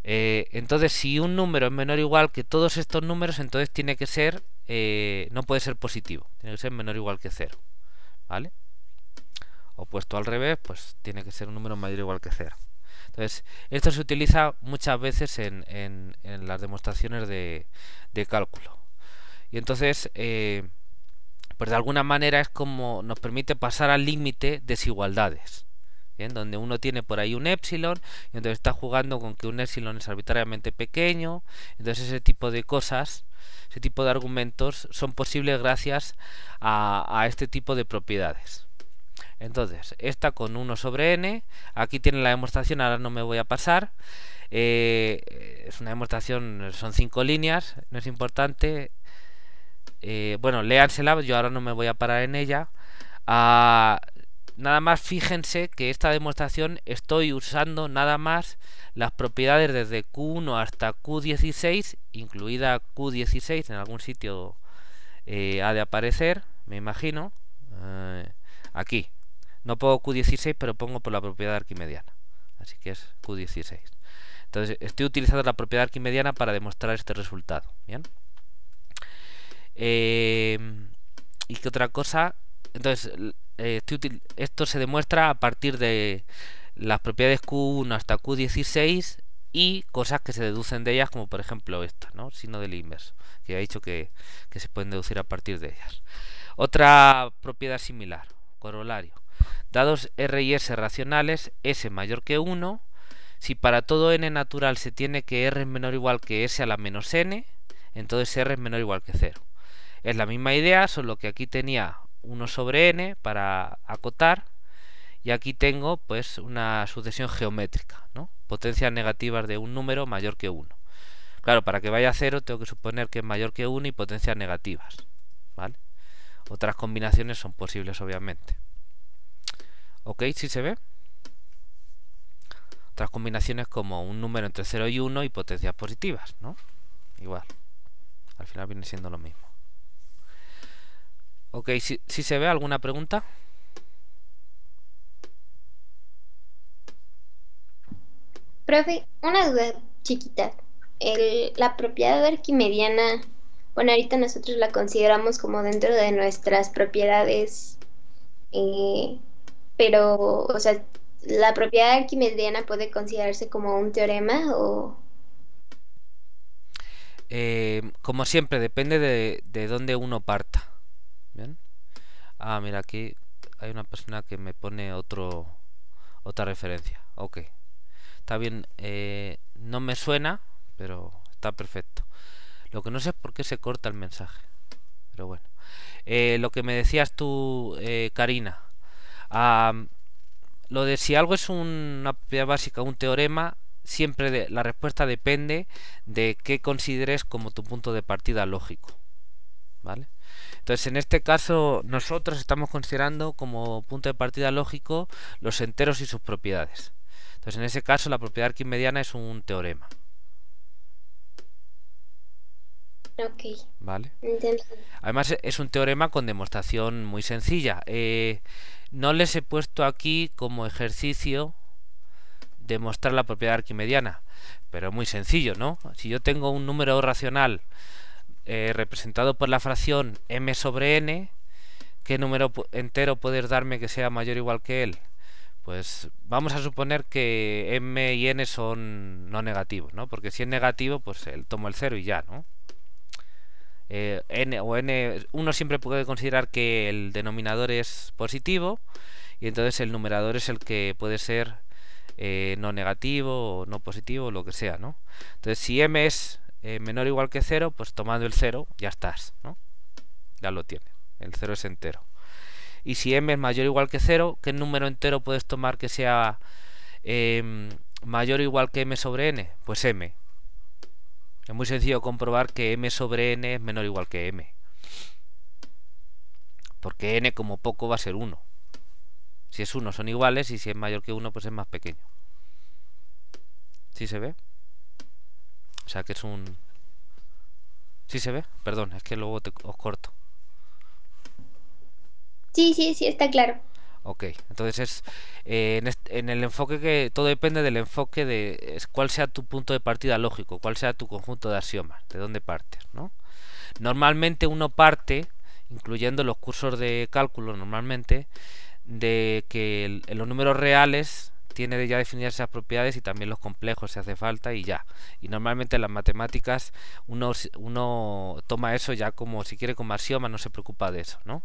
Entonces, si un número es menor o igual que todos estos números, entonces tiene que ser, no puede ser positivo, tiene que ser menor o igual que 0. ¿Vale? Opuesto al revés, pues tiene que ser un número mayor o igual que 0. Entonces, esto se utiliza muchas veces en las demostraciones de cálculo. Y entonces, pues de alguna manera es como nos permite pasar al límite desigualdades. ¿Bien? Donde uno tiene por ahí un épsilon, y entonces está jugando con que un épsilon es arbitrariamente pequeño. Entonces ese tipo de cosas, ese tipo de argumentos son posibles gracias a este tipo de propiedades. Entonces, esta con 1 sobre n, aquí tiene la demostración, ahora no me voy a pasar. Es una demostración, son 5 líneas, no es importante. Bueno, léansela, yo ahora no me voy a parar en ella. Nada más fíjense que esta demostración estoy usando nada más las propiedades desde Q1 hasta Q16, incluida Q16, en algún sitio ha de aparecer, me imagino. Aquí. No pongo Q16, pero pongo por la propiedad arquimediana. Así que es Q16. Entonces, estoy utilizando la propiedad arquimediana para demostrar este resultado. ¿Bien? ¿Y qué otra cosa? Entonces, esto se demuestra a partir de las propiedades Q1 hasta Q16 y cosas que se deducen de ellas, como por ejemplo esta, ¿no? Signo del inverso, que he dicho que se pueden deducir a partir de ellas. Otra propiedad similar, corolario. Dados r y s racionales, s mayor que 1, si para todo n natural se tiene que r es menor o igual que s a la menos n, entonces r es menor o igual que 0. Es la misma idea, solo que aquí tenía 1 sobre n para acotar, y aquí tengo pues una sucesión geométrica, ¿no? Potencias negativas de un número mayor que 1. Claro, para que vaya a 0 tengo que suponer que es mayor que 1 y potencias negativas, ¿vale? Otras combinaciones son posibles, obviamente. ¿Ok? ¿Sí se ve? Otras combinaciones como un número entre 0 y 1 y potencias positivas, ¿no? Igual. Al final viene siendo lo mismo. ¿Ok? ¿Sí se ve? ¿Alguna pregunta? Profe, una duda chiquita. la propiedad arquimediana, bueno, ahorita nosotros la consideramos como dentro de nuestras propiedades, pero, o sea, ¿la propiedad arquimediana puede considerarse como un teorema o...? Como siempre, depende de dónde uno parta. ¿Bien? Ah, mira, aquí hay una persona que me pone otra referencia. Ok. Está bien, no me suena, pero está perfecto. Lo que no sé es por qué se corta el mensaje. Pero bueno. Lo que me decías tú, Karina. Lo de si algo es una propiedad básica, un teorema, siempre la respuesta depende de qué consideres como tu punto de partida lógico. ¿Vale? Entonces, en este caso, nosotros estamos considerando como punto de partida lógico los enteros y sus propiedades. Entonces, en ese caso, la propiedad arquimediana es un teorema. Ok. ¿Vale? Entiendo. Además, es un teorema con demostración muy sencilla. No les he puesto aquí como ejercicio demostrar la propiedad arquimediana, pero es muy sencillo, ¿no? Si yo tengo un número racional representado por la fracción m sobre n, ¿qué número entero puedes darme que sea mayor o igual que él? Pues vamos a suponer que m y n son no negativos, ¿no? Porque si es negativo, pues tomo el 0 y ya, ¿no? Uno siempre puede considerar que el denominador es positivo y entonces el numerador es el que puede ser no negativo o no positivo o lo que sea, ¿no? Entonces si m es menor o igual que 0, pues tomando el 0 ya estás, ¿no? Ya lo tienes, el 0 es entero. Y si m es mayor o igual que 0, ¿qué número entero puedes tomar que sea mayor o igual que m sobre n? Pues m. Es muy sencillo comprobar que m sobre n es menor o igual que m. Porque n como poco va a ser 1. Si es 1 son iguales y si es mayor que 1 pues es más pequeño. ¿Sí se ve? O sea que es un... ¿Sí se ve? Perdón, es que luego os corto. Sí, está claro. Ok, entonces en el enfoque que todo depende del enfoque de cuál sea tu punto de partida lógico, cuál sea tu conjunto de axiomas, de dónde partes, ¿no? Normalmente uno parte, incluyendo los cursos de cálculo normalmente, de que en los números reales tiene ya definidas esas propiedades y también los complejos si hace falta y ya. Y normalmente en las matemáticas uno toma eso ya como si quiere como axioma, no se preocupa de eso, ¿no?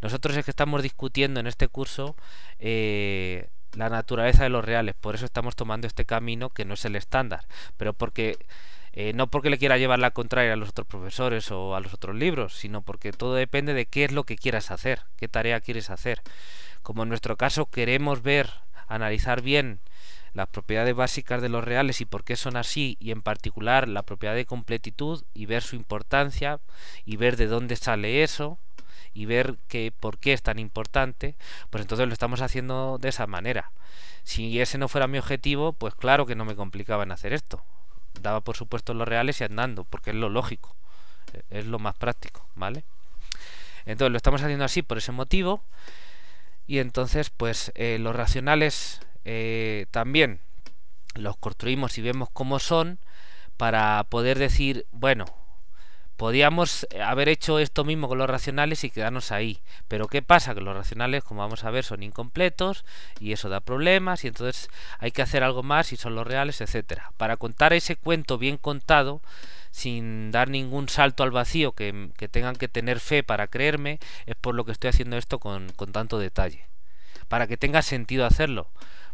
Nosotros es que estamos discutiendo en este curso la naturaleza de los reales, por eso estamos tomando este camino que no es el estándar, pero porque no porque le quiera llevar la contraria a los otros profesores o a los otros libros, sino porque todo depende de qué es lo que quieras hacer, qué tarea quieres hacer. Como en nuestro caso queremos analizar bien las propiedades básicas de los reales y por qué son así, y en particular la propiedad de completitud y ver su importancia y ver de dónde sale eso y ver por qué es tan importante, pues entonces lo estamos haciendo de esa manera. Si ese no fuera mi objetivo, pues claro que no me complicaba en hacer esto. Daba por supuesto los reales y andando, porque es lo lógico, es lo más práctico, ¿vale? Entonces lo estamos haciendo así por ese motivo. Y entonces pues los racionales también los construimos y vemos cómo son para poder decir, bueno, podíamos haber hecho esto mismo con los racionales y quedarnos ahí, pero ¿qué pasa? Que los racionales, como vamos a ver, son incompletos y eso da problemas y entonces hay que hacer algo más y son los reales, etcétera. Para contar ese cuento bien contado, sin dar ningún salto al vacío que tengan que tener fe para creerme, es por lo que estoy haciendo esto con tanto detalle, para que tenga sentido hacerlo,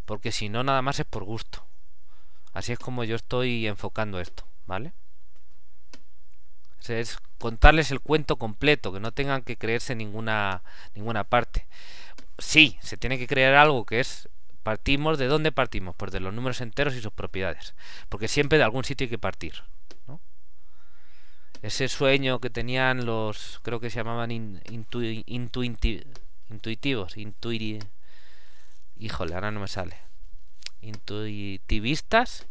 porque si no nada más es por gusto. Así es como yo estoy enfocando esto, ¿vale? Es contarles el cuento completo, que no tengan que creerse ninguna parte. Sí, se tiene que creer algo que es... Partimos, ¿de dónde partimos? Pues de los números enteros y sus propiedades, porque siempre de algún sitio hay que partir, ¿no? Ese sueño que tenían los, creo que se llamaban intuitivos, híjole, ahora no me sale. Intuitivistas,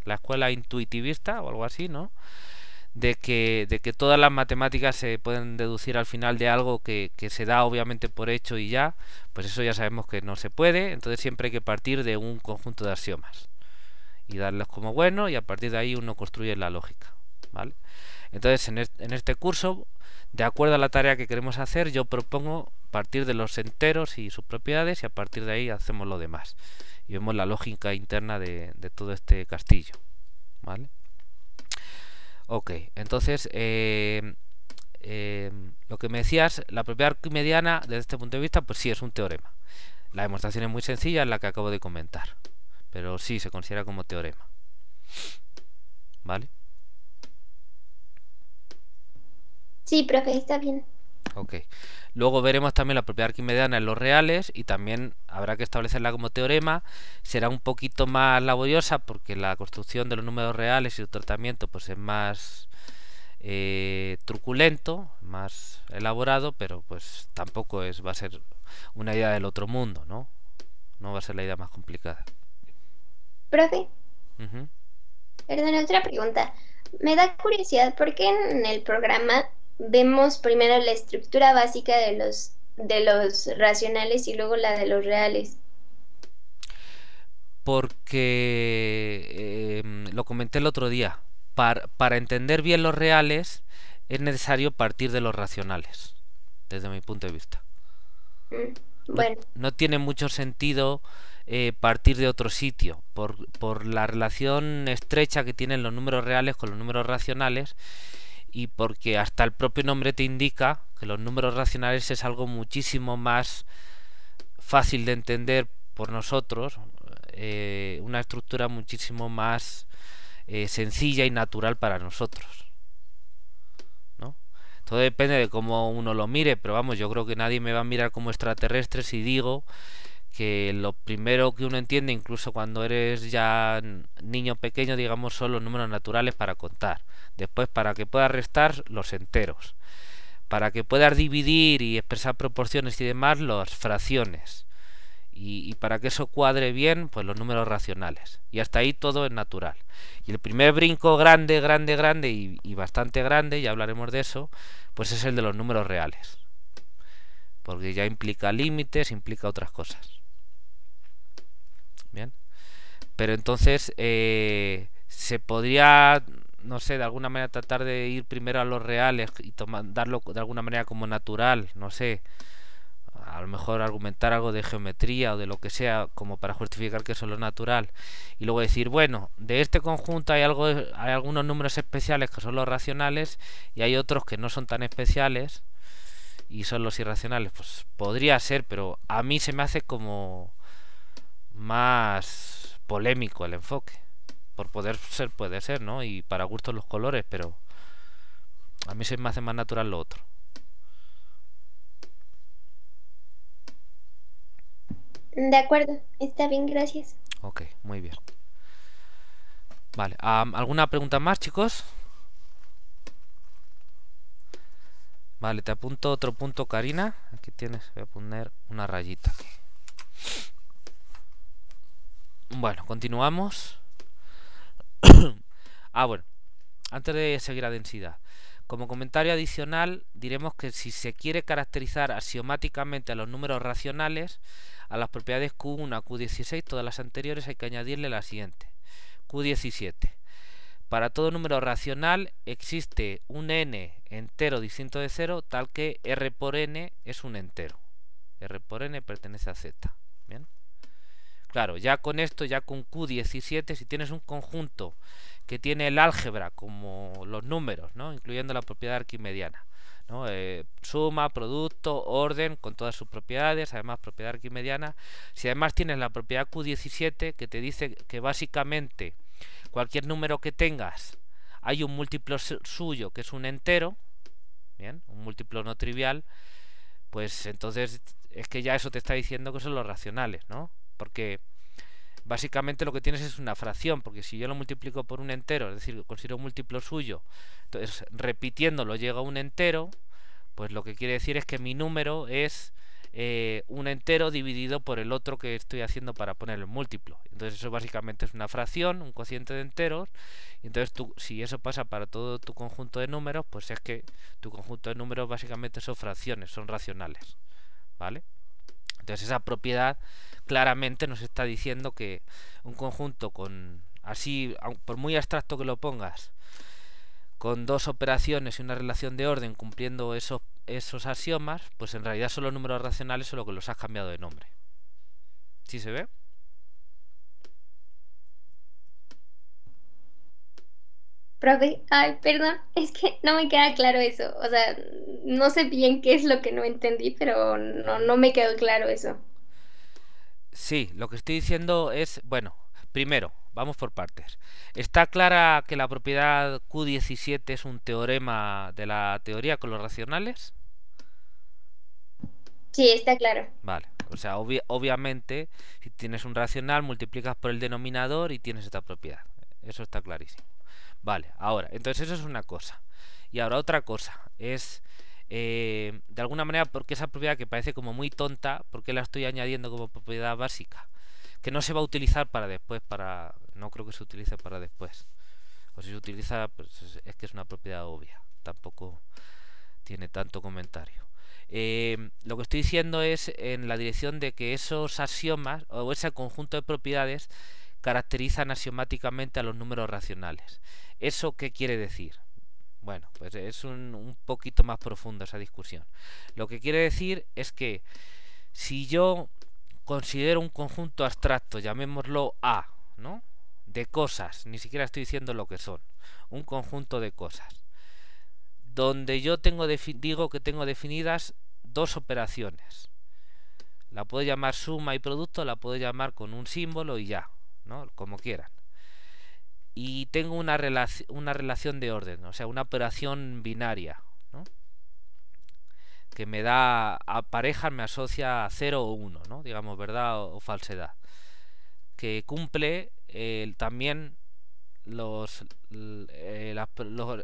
la escuela intuitivista o algo así, ¿no? De que todas las matemáticas se pueden deducir al final de algo que se da obviamente por hecho y ya, pues eso ya sabemos que no se puede, entonces siempre hay que partir de un conjunto de axiomas. y darles como bueno, y a partir de ahí uno construye la lógica, ¿vale? Entonces en este curso, de acuerdo a la tarea que queremos hacer, yo propongo partir de los enteros y sus propiedades, y a partir de ahí hacemos lo demás y vemos la lógica interna de todo este castillo, ¿vale? Ok, entonces lo que me decías, la propiedad arquimediana desde este punto de vista, pues sí, es un teorema. La demostración es muy sencilla, es la que acabo de comentar, pero sí se considera como teorema, ¿vale? Sí, profe, está bien. Ok. Luego veremos también la propiedad arquimediana en los reales, y también habrá que establecerla como teorema. Será un poquito más laboriosa porque la construcción de los números reales y su tratamiento pues es más truculento, más elaborado, pero pues tampoco va a ser una idea del otro mundo, ¿no? No va a ser la idea más complicada. Profe, Ujú. perdón, otra pregunta. Me da curiosidad, ¿por qué en el programa vemos primero la estructura básica de los racionales y luego la de los reales? Porque lo comenté el otro día. Para entender bien los reales es necesario partir de los racionales, desde mi punto de vista. Bueno, No tiene mucho sentido partir de otro sitio, por la relación estrecha que tienen los números reales con los números racionales, y porque hasta el propio nombre te indica que los números racionales es algo muchísimo más fácil de entender por nosotros, una estructura muchísimo más sencilla y natural para nosotros, ¿no? Todo depende de cómo uno lo mire, pero vamos, yo creo que nadie me va a mirar como extraterrestre si digo que lo primero que uno entiende, incluso cuando eres ya niño pequeño, digamos, son los números naturales para contar. Después, para que puedas restar, los enteros. Para que puedas dividir y expresar proporciones y demás, las fracciones. Y para que eso cuadre bien, pues los números racionales. Y hasta ahí todo es natural. Y el primer brinco grande y bastante grande, ya hablaremos de eso, pues es el de los números reales. Porque ya implica límites, implica otras cosas. Bien. Pero entonces se podría, no sé, de alguna manera tratar de ir primero a los reales y darlo de alguna manera como natural, no sé. A lo mejor argumentar algo de geometría o de lo que sea como para justificar que eso es lo natural, y luego decir, bueno, de este conjunto hay algunos números especiales que son los racionales y hay otros que no son tan especiales y son los irracionales. Pues podría ser, pero a mí se me hace como más polémico el enfoque. Por poder ser, puede ser, ¿no? Y para gustos los colores, pero a mí se me hace más natural lo otro. de acuerdo, está bien, gracias. Ok, muy bien. Vale, ¿alguna pregunta más, chicos? Vale, te apunto otro punto, Karina. Aquí tienes, voy a poner una rayita aquí. Bueno, continuamos. Bueno, antes de seguir a densidad, como comentario adicional diremos que si se quiere caracterizar axiomáticamente a los números racionales, a las propiedades Q1 a Q16, todas las anteriores, hay que añadirle la siguiente: Q17. Para todo número racional existe un n entero distinto de 0, tal que R por n es un entero. R por n pertenece a z. ¿Bien? Claro, ya con esto, ya con Q17, si tienes un conjunto que tiene el álgebra como los números, ¿no? Incluyendo la propiedad arquimediana, ¿no? Suma, producto, orden, con todas sus propiedades, además propiedad arquimediana. Si además tienes la propiedad Q17, que te dice que básicamente cualquier número que tengas hay un múltiplo suyo que es un entero, bien, un múltiplo no trivial, pues entonces es que ya eso te está diciendo que son los racionales, ¿no? Porque básicamente lo que tienes es una fracción, porque si yo lo multiplico por un entero, es decir, considero un múltiplo suyo, entonces repitiéndolo llega a un entero, pues lo que quiere decir es que mi número es un entero dividido por el otro que estoy haciendo para poner el múltiplo. Entonces eso básicamente es una fracción, un cociente de enteros, y entonces si eso pasa para todo tu conjunto de números, pues es que tu conjunto de números básicamente son fracciones, son racionales, ¿vale? Entonces esa propiedad claramente nos está diciendo que un conjunto con así, por muy abstracto que lo pongas, con dos operaciones y una relación de orden cumpliendo esos axiomas, pues en realidad son los números racionales, solo que los has cambiado de nombre. ¿Sí se ve? Profe, ay, perdón, es que no me queda claro eso. O sea, no sé bien qué es lo que no entendí, pero no me quedó claro eso. Sí, lo que estoy diciendo es, bueno, primero, vamos por partes. ¿Está clara que la propiedad Q17 es un teorema de la teoría con los racionales? Sí, está claro. Vale, o sea, obviamente, si tienes un racional, multiplicas por el denominador y tienes esta propiedad. Eso está clarísimo. Vale, ahora, entonces eso es una cosa. Y ahora otra cosa es, de alguna manera, porque esa propiedad que parece como muy tonta, ¿por qué la estoy añadiendo como propiedad básica? Que no se va a utilizar para después, no creo que se utilice para después. O si se utiliza, pues es que es una propiedad obvia. Tampoco tiene tanto comentario. Lo que estoy diciendo es en la dirección de que esos axiomas o ese conjunto de propiedades caracterizan axiomáticamente a los números racionales. ¿Eso qué quiere decir? Bueno, pues es un poquito más profundo esa discusión. Lo que quiere decir es que si yo considero un conjunto abstracto, llamémoslo A, ¿no? De cosas, ni siquiera estoy diciendo lo que son, un conjunto de cosas, donde yo digo que tengo definidas dos operaciones. La puedo llamar suma y producto, la puedo llamar con un símbolo y ya, ¿no? Como quieran. Y tengo una relación de orden, o sea, una operación binaria, ¿no? Que me da, a parejas me asocia a 0 o 1, ¿no? Digamos, verdad o falsedad. Que cumple también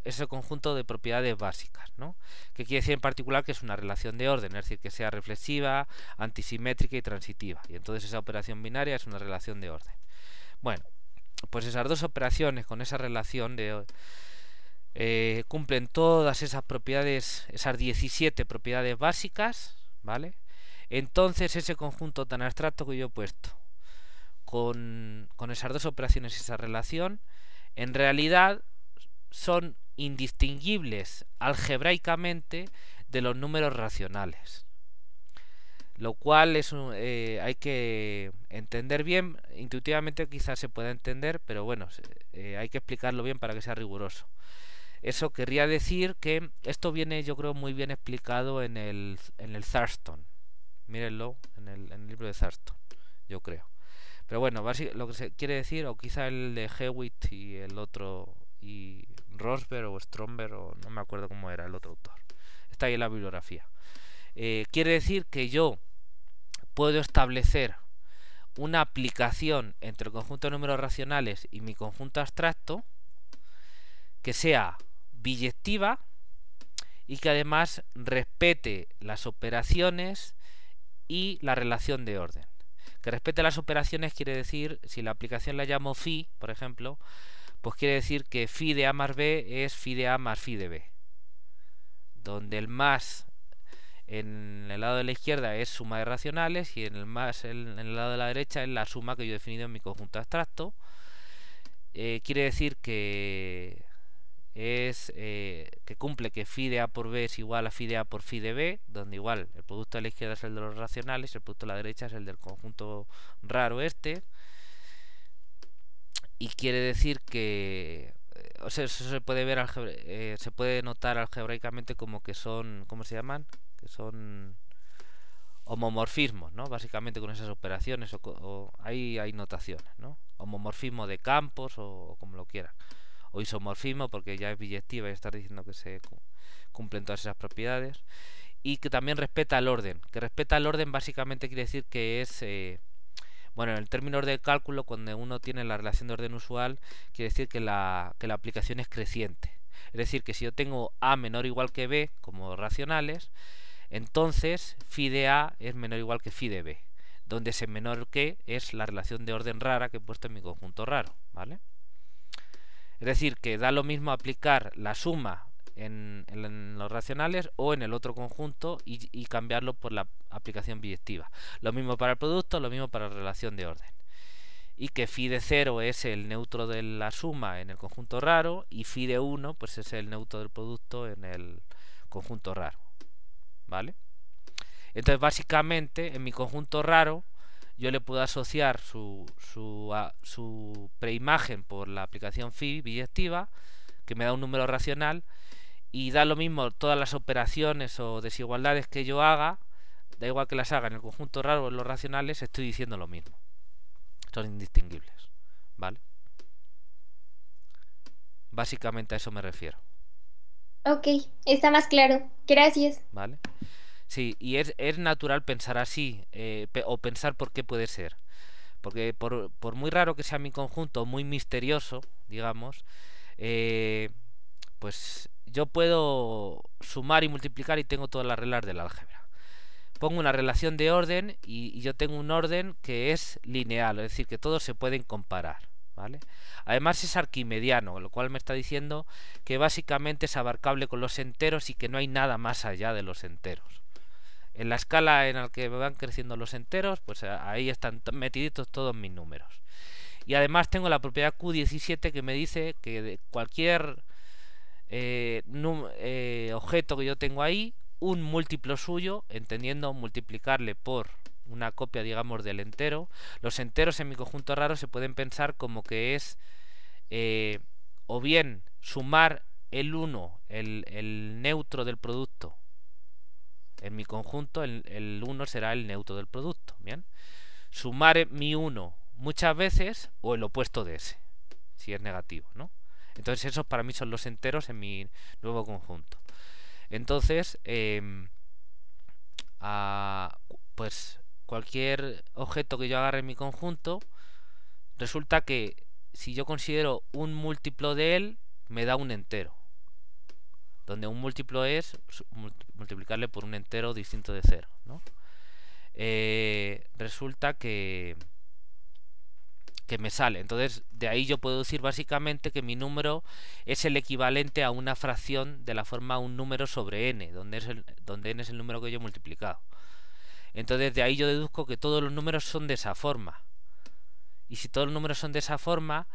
ese conjunto de propiedades básicas, ¿no? Que quiere decir en particular que es una relación de orden, es decir, que sea reflexiva, antisimétrica y transitiva. Y entonces esa operación binaria es una relación de orden. Bueno, pues esas dos operaciones con esa relación cumplen todas esas propiedades, esas 17 propiedades básicas, ¿vale? Entonces ese conjunto tan abstracto que yo he puesto con esas dos operaciones y esa relación, en realidad son indistinguibles algebraicamente de los números racionales. Lo cual hay que entender bien. Intuitivamente quizás se pueda entender, pero bueno, hay que explicarlo bien para que sea riguroso. Eso querría decir que esto viene, yo creo, muy bien explicado en el Thurston. Mírenlo en el libro de Thurston, yo creo. Pero bueno, lo que se quiere decir, o quizá el de Hewitt y el otro, y Rosberg o Stromberg, o no me acuerdo cómo era el otro autor. Está ahí en la bibliografía. Quiere decir que yo puedo establecer una aplicación entre el conjunto de números racionales y mi conjunto abstracto que sea biyectiva y que además respete las operaciones y la relación de orden. Que respete las operaciones quiere decir, si la aplicación la llamo phi, por ejemplo, pues quiere decir que phi de a más b es phi de a más phi de b, donde el más en el lado de la izquierda es suma de racionales y en el más en el lado de la derecha es la suma que yo he definido en mi conjunto abstracto. Quiere decir que que cumple que phi de a por b es igual a phi de a por phi de b, donde igual el producto de la izquierda es el de los racionales, el producto de la derecha es el del conjunto raro este. Y quiere decir que, o sea, eso se puede ver se puede notar algebraicamente como que son, ¿cómo se llaman? Que son homomorfismos, ¿no? Básicamente con esas operaciones, ahí hay notaciones, ¿no? Homomorfismo de campos o como lo quieran. O isomorfismo, porque ya es biyectiva y estar diciendo que se cumplen todas esas propiedades. Y que también respeta el orden. Que respeta el orden básicamente quiere decir que es... bueno, en el término de cálculo, cuando uno tiene la relación de orden usual, quiere decir que la aplicación es creciente. Es decir, que si yo tengo a menor o igual que b como racionales, entonces phi de a es menor o igual que phi de b, donde ese menor que es la relación de orden rara que he puesto en mi conjunto raro, ¿vale? Es decir, que da lo mismo aplicar la suma en los racionales o en el otro conjunto y cambiarlo por la aplicación biyectiva. Lo mismo para el producto, lo mismo para la relación de orden. y que phi de 0 es el neutro de la suma en el conjunto raro y phi de 1 pues es el neutro del producto en el conjunto raro, ¿vale? Entonces básicamente en mi conjunto raro yo le puedo asociar su preimagen por la aplicación phi biyectiva, que me da un número racional, y da lo mismo todas las operaciones o desigualdades que yo haga, da igual que las haga en el conjunto raro o en los racionales, estoy diciendo lo mismo. Son indistinguibles, ¿vale? Básicamente a eso me refiero. Ok, está más claro. Gracias. ¿Vale? Sí, y es natural pensar así, o pensar por qué puede ser. Porque por muy raro que sea mi conjunto, muy misterioso, digamos, pues yo puedo sumar y multiplicar y tengo todas las reglas del álgebra. Pongo una relación de orden y yo tengo un orden que es lineal, es decir, que todos se pueden comparar, ¿vale? Además es arquimediano, lo cual me está diciendo que básicamente es abarcable con los enteros y que no hay nada más allá de los enteros. En la escala en la que van creciendo los enteros, pues ahí están metiditos todos mis números. Y además tengo la propiedad Q17 que me dice que de cualquier objeto que yo tengo ahí, un múltiplo suyo, entendiendo multiplicarle por una copia, digamos, del entero. Los enteros en mi conjunto raro se pueden pensar como que es o bien sumar el 1, el neutro del producto. En mi conjunto el 1 será el neutro del producto, ¿bien? Sumar mi 1 muchas veces o el opuesto de ese, si es negativo, ¿no? Entonces esos para mí son los enteros en mi nuevo conjunto. Entonces, pues cualquier objeto que yo agarre en mi conjunto, resulta que si yo considero un múltiplo de él, me da un entero. Donde un múltiplo es multiplicarle por un entero distinto de 0, ¿no? Resulta que me sale. Entonces, de ahí yo puedo decir básicamente que mi número es el equivalente a una fracción de la forma un número sobre n, donde n es el número que yo he multiplicado. Entonces, de ahí yo deduzco que todos los números son de esa forma. Y si todos los números son de esa forma,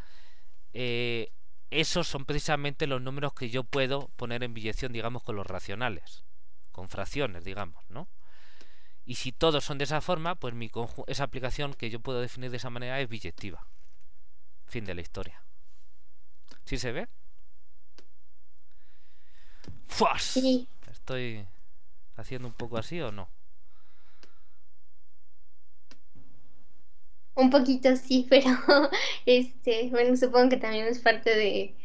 esos son precisamente los números que yo puedo poner en biyección, digamos, con los racionales, con fracciones, digamos, ¿no? Y si todos son de esa forma, pues esa aplicación que yo puedo definir de esa manera es biyectiva. Fin de la historia. ¿Sí se ve? ¡Fuas! Sí. ¿Estoy haciendo un poco así o no? Un poquito sí, pero bueno, supongo que también es parte de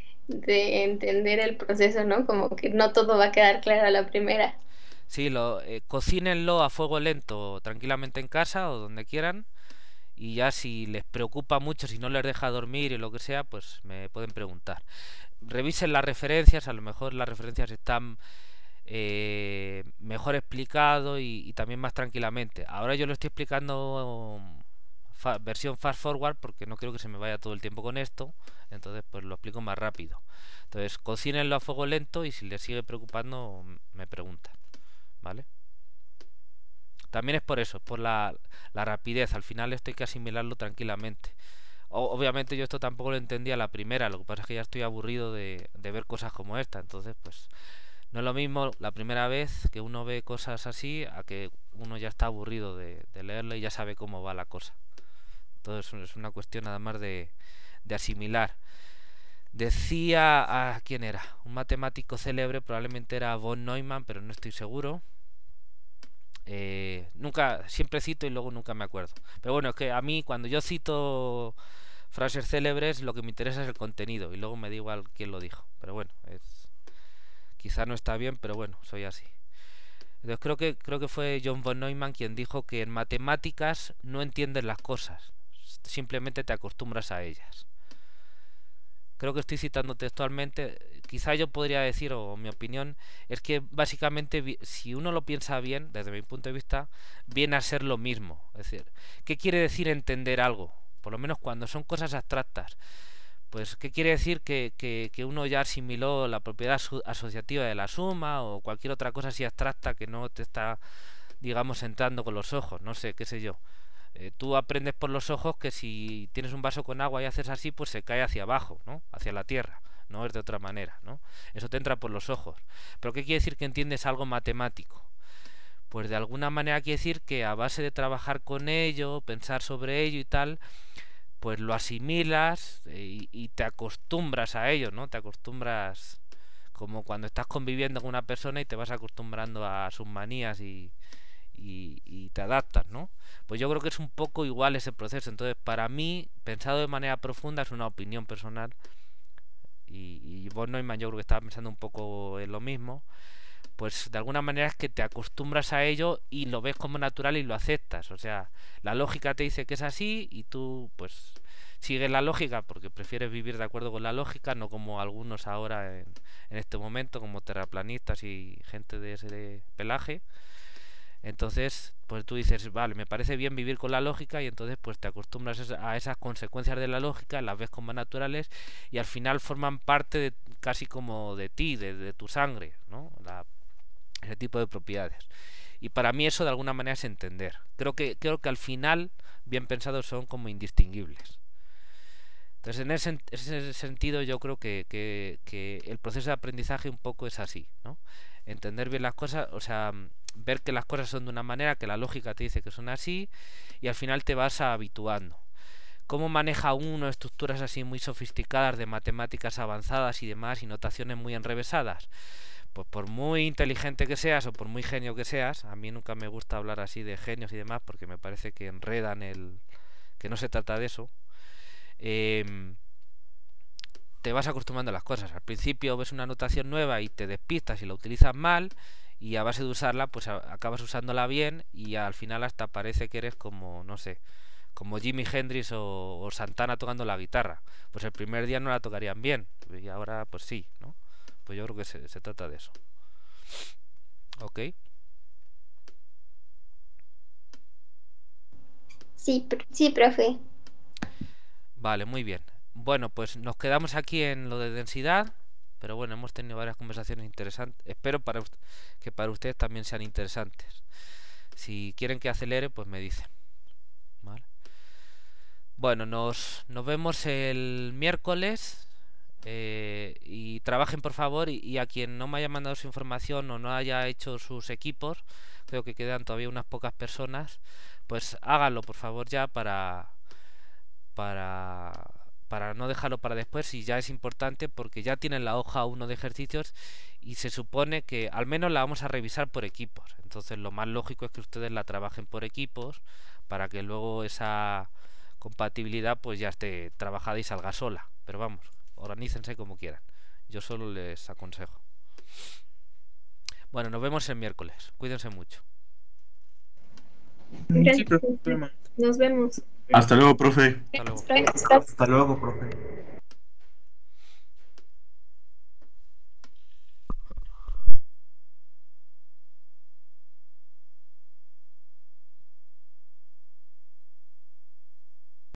entender el proceso, ¿no? Como que no todo va a quedar claro a la primera. Sí, cocínenlo a fuego lento tranquilamente en casa o donde quieran, y ya si les preocupa mucho, si no les deja dormir y lo que sea, pues me pueden preguntar. Revisen las referencias, a lo mejor las referencias están mejor explicado y también más tranquilamente. Ahora yo lo estoy explicando versión fast forward porque no creo que se me vaya todo el tiempo con esto, entonces pues lo explico más rápido. Entonces cocínenlo a fuego lento y si les sigue preocupando me preguntan, ¿vale? También es por eso, por la rapidez. Al final esto hay que asimilarlo tranquilamente. Obviamente yo esto tampoco lo entendía a la primera, lo que pasa es que ya estoy aburrido de ver cosas como esta, entonces pues no es lo mismo la primera vez que uno ve cosas así a que uno ya está aburrido de leerlo y ya sabe cómo va la cosa. Entonces es una cuestión nada más de asimilar. Decía, ¿quién era? Un matemático célebre, probablemente era von Neumann, pero no estoy seguro. Siempre cito y luego nunca me acuerdo. Pero bueno, es que a mí cuando yo cito frases célebres lo que me interesa es el contenido y luego me da igual quién lo dijo. Pero bueno, quizá no está bien, pero bueno, soy así. Entonces creo que fue John von Neumann quien dijo que en matemáticas no entiendes las cosas, simplemente te acostumbras a ellas. Creo que estoy citando textualmente. Quizá yo podría decir, o mi opinión, es que básicamente si uno lo piensa bien, desde mi punto de vista, viene a ser lo mismo. Es decir, ¿qué quiere decir entender algo? Por lo menos cuando son cosas abstractas. Pues, ¿qué quiere decir que uno ya asimiló la propiedad asociativa de la suma o cualquier otra cosa así abstracta que no te está, digamos, entrando con los ojos? No sé, qué sé yo. Tú aprendes por los ojos que si tienes un vaso con agua y haces así, pues se cae hacia abajo, ¿no? Hacia la tierra, no es de otra manera, ¿no? Eso te entra por los ojos. ¿Pero qué quiere decir que entiendes algo matemático? Pues de alguna manera quiere decir que a base de trabajar con ello, pensar sobre ello y tal, pues lo asimilas y te acostumbras a ello, ¿no? Te acostumbras como cuando estás conviviendo con una persona y te vas acostumbrando a sus manías y te adaptas, ¿no? Pues yo creo que es un poco igual ese proceso. Entonces, para mí, pensado de manera profunda, es una opinión personal. Y vos, Neumann, yo creo que estaba pensando un poco en lo mismo. Pues de alguna manera es que te acostumbras a ello y lo ves como natural y lo aceptas. O sea, la lógica te dice que es así y tú, pues, sigues la lógica porque prefieres vivir de acuerdo con la lógica, no como algunos ahora en este momento, como terraplanistas y gente de ese pelaje. Entonces, pues tú dices, vale, me parece bien vivir con la lógica y entonces pues te acostumbras a esas consecuencias de la lógica, las ves como naturales y al final forman parte de, casi como de ti, de tu sangre, ¿no? Ese tipo de propiedades. Y para mí eso de alguna manera es entender. Creo que al final, bien pensados, son como indistinguibles. Entonces, en ese sentido, yo creo que el proceso de aprendizaje un poco es así, ¿no? Entender bien las cosas, o sea, ver que las cosas son de una manera, que la lógica te dice que son así, y al final te vas habituando. ¿Cómo maneja uno estructuras así muy sofisticadas de matemáticas avanzadas y demás, y notaciones muy enrevesadas? Pues por muy inteligente que seas o por muy genio que seas, a mí nunca me gusta hablar así de genios y demás, porque me parece que enredan que no se trata de eso. Te vas acostumbrando a las cosas. Al principio ves una notación nueva y te despistas y la utilizas mal, y a base de usarla pues acabas usándola bien y al final hasta parece que eres como, no sé, como Jimi Hendrix o Santana tocando la guitarra. Pues el primer día no la tocarían bien y ahora pues sí, ¿no? Pues yo creo que se trata de eso. ¿Ok? Sí, sí, profe. Vale, muy bien. Bueno, pues nos quedamos aquí en lo de densidad, pero bueno, hemos tenido varias conversaciones interesantes. Espero que para ustedes también sean interesantes. Si quieren que acelere, pues me dicen. ¿Vale? Bueno, nos vemos el miércoles. Y trabajen por favor y a quien no me haya mandado su información o no haya hecho sus equipos, creo que quedan todavía unas pocas personas, pues háganlo por favor ya para no dejarlo para después, y ya es importante porque ya tienen la hoja 1 de ejercicios y se supone que al menos la vamos a revisar por equipos. Entonces lo más lógico es que ustedes la trabajen por equipos para que luego esa compatibilidad pues ya esté trabajada y salga sola. Pero vamos, organícense como quieran. Yo solo les aconsejo. Bueno, nos vemos el miércoles. Cuídense mucho. Gracias. Nos vemos. Hasta luego, profe. Hasta luego. Profe. Hasta luego, profe.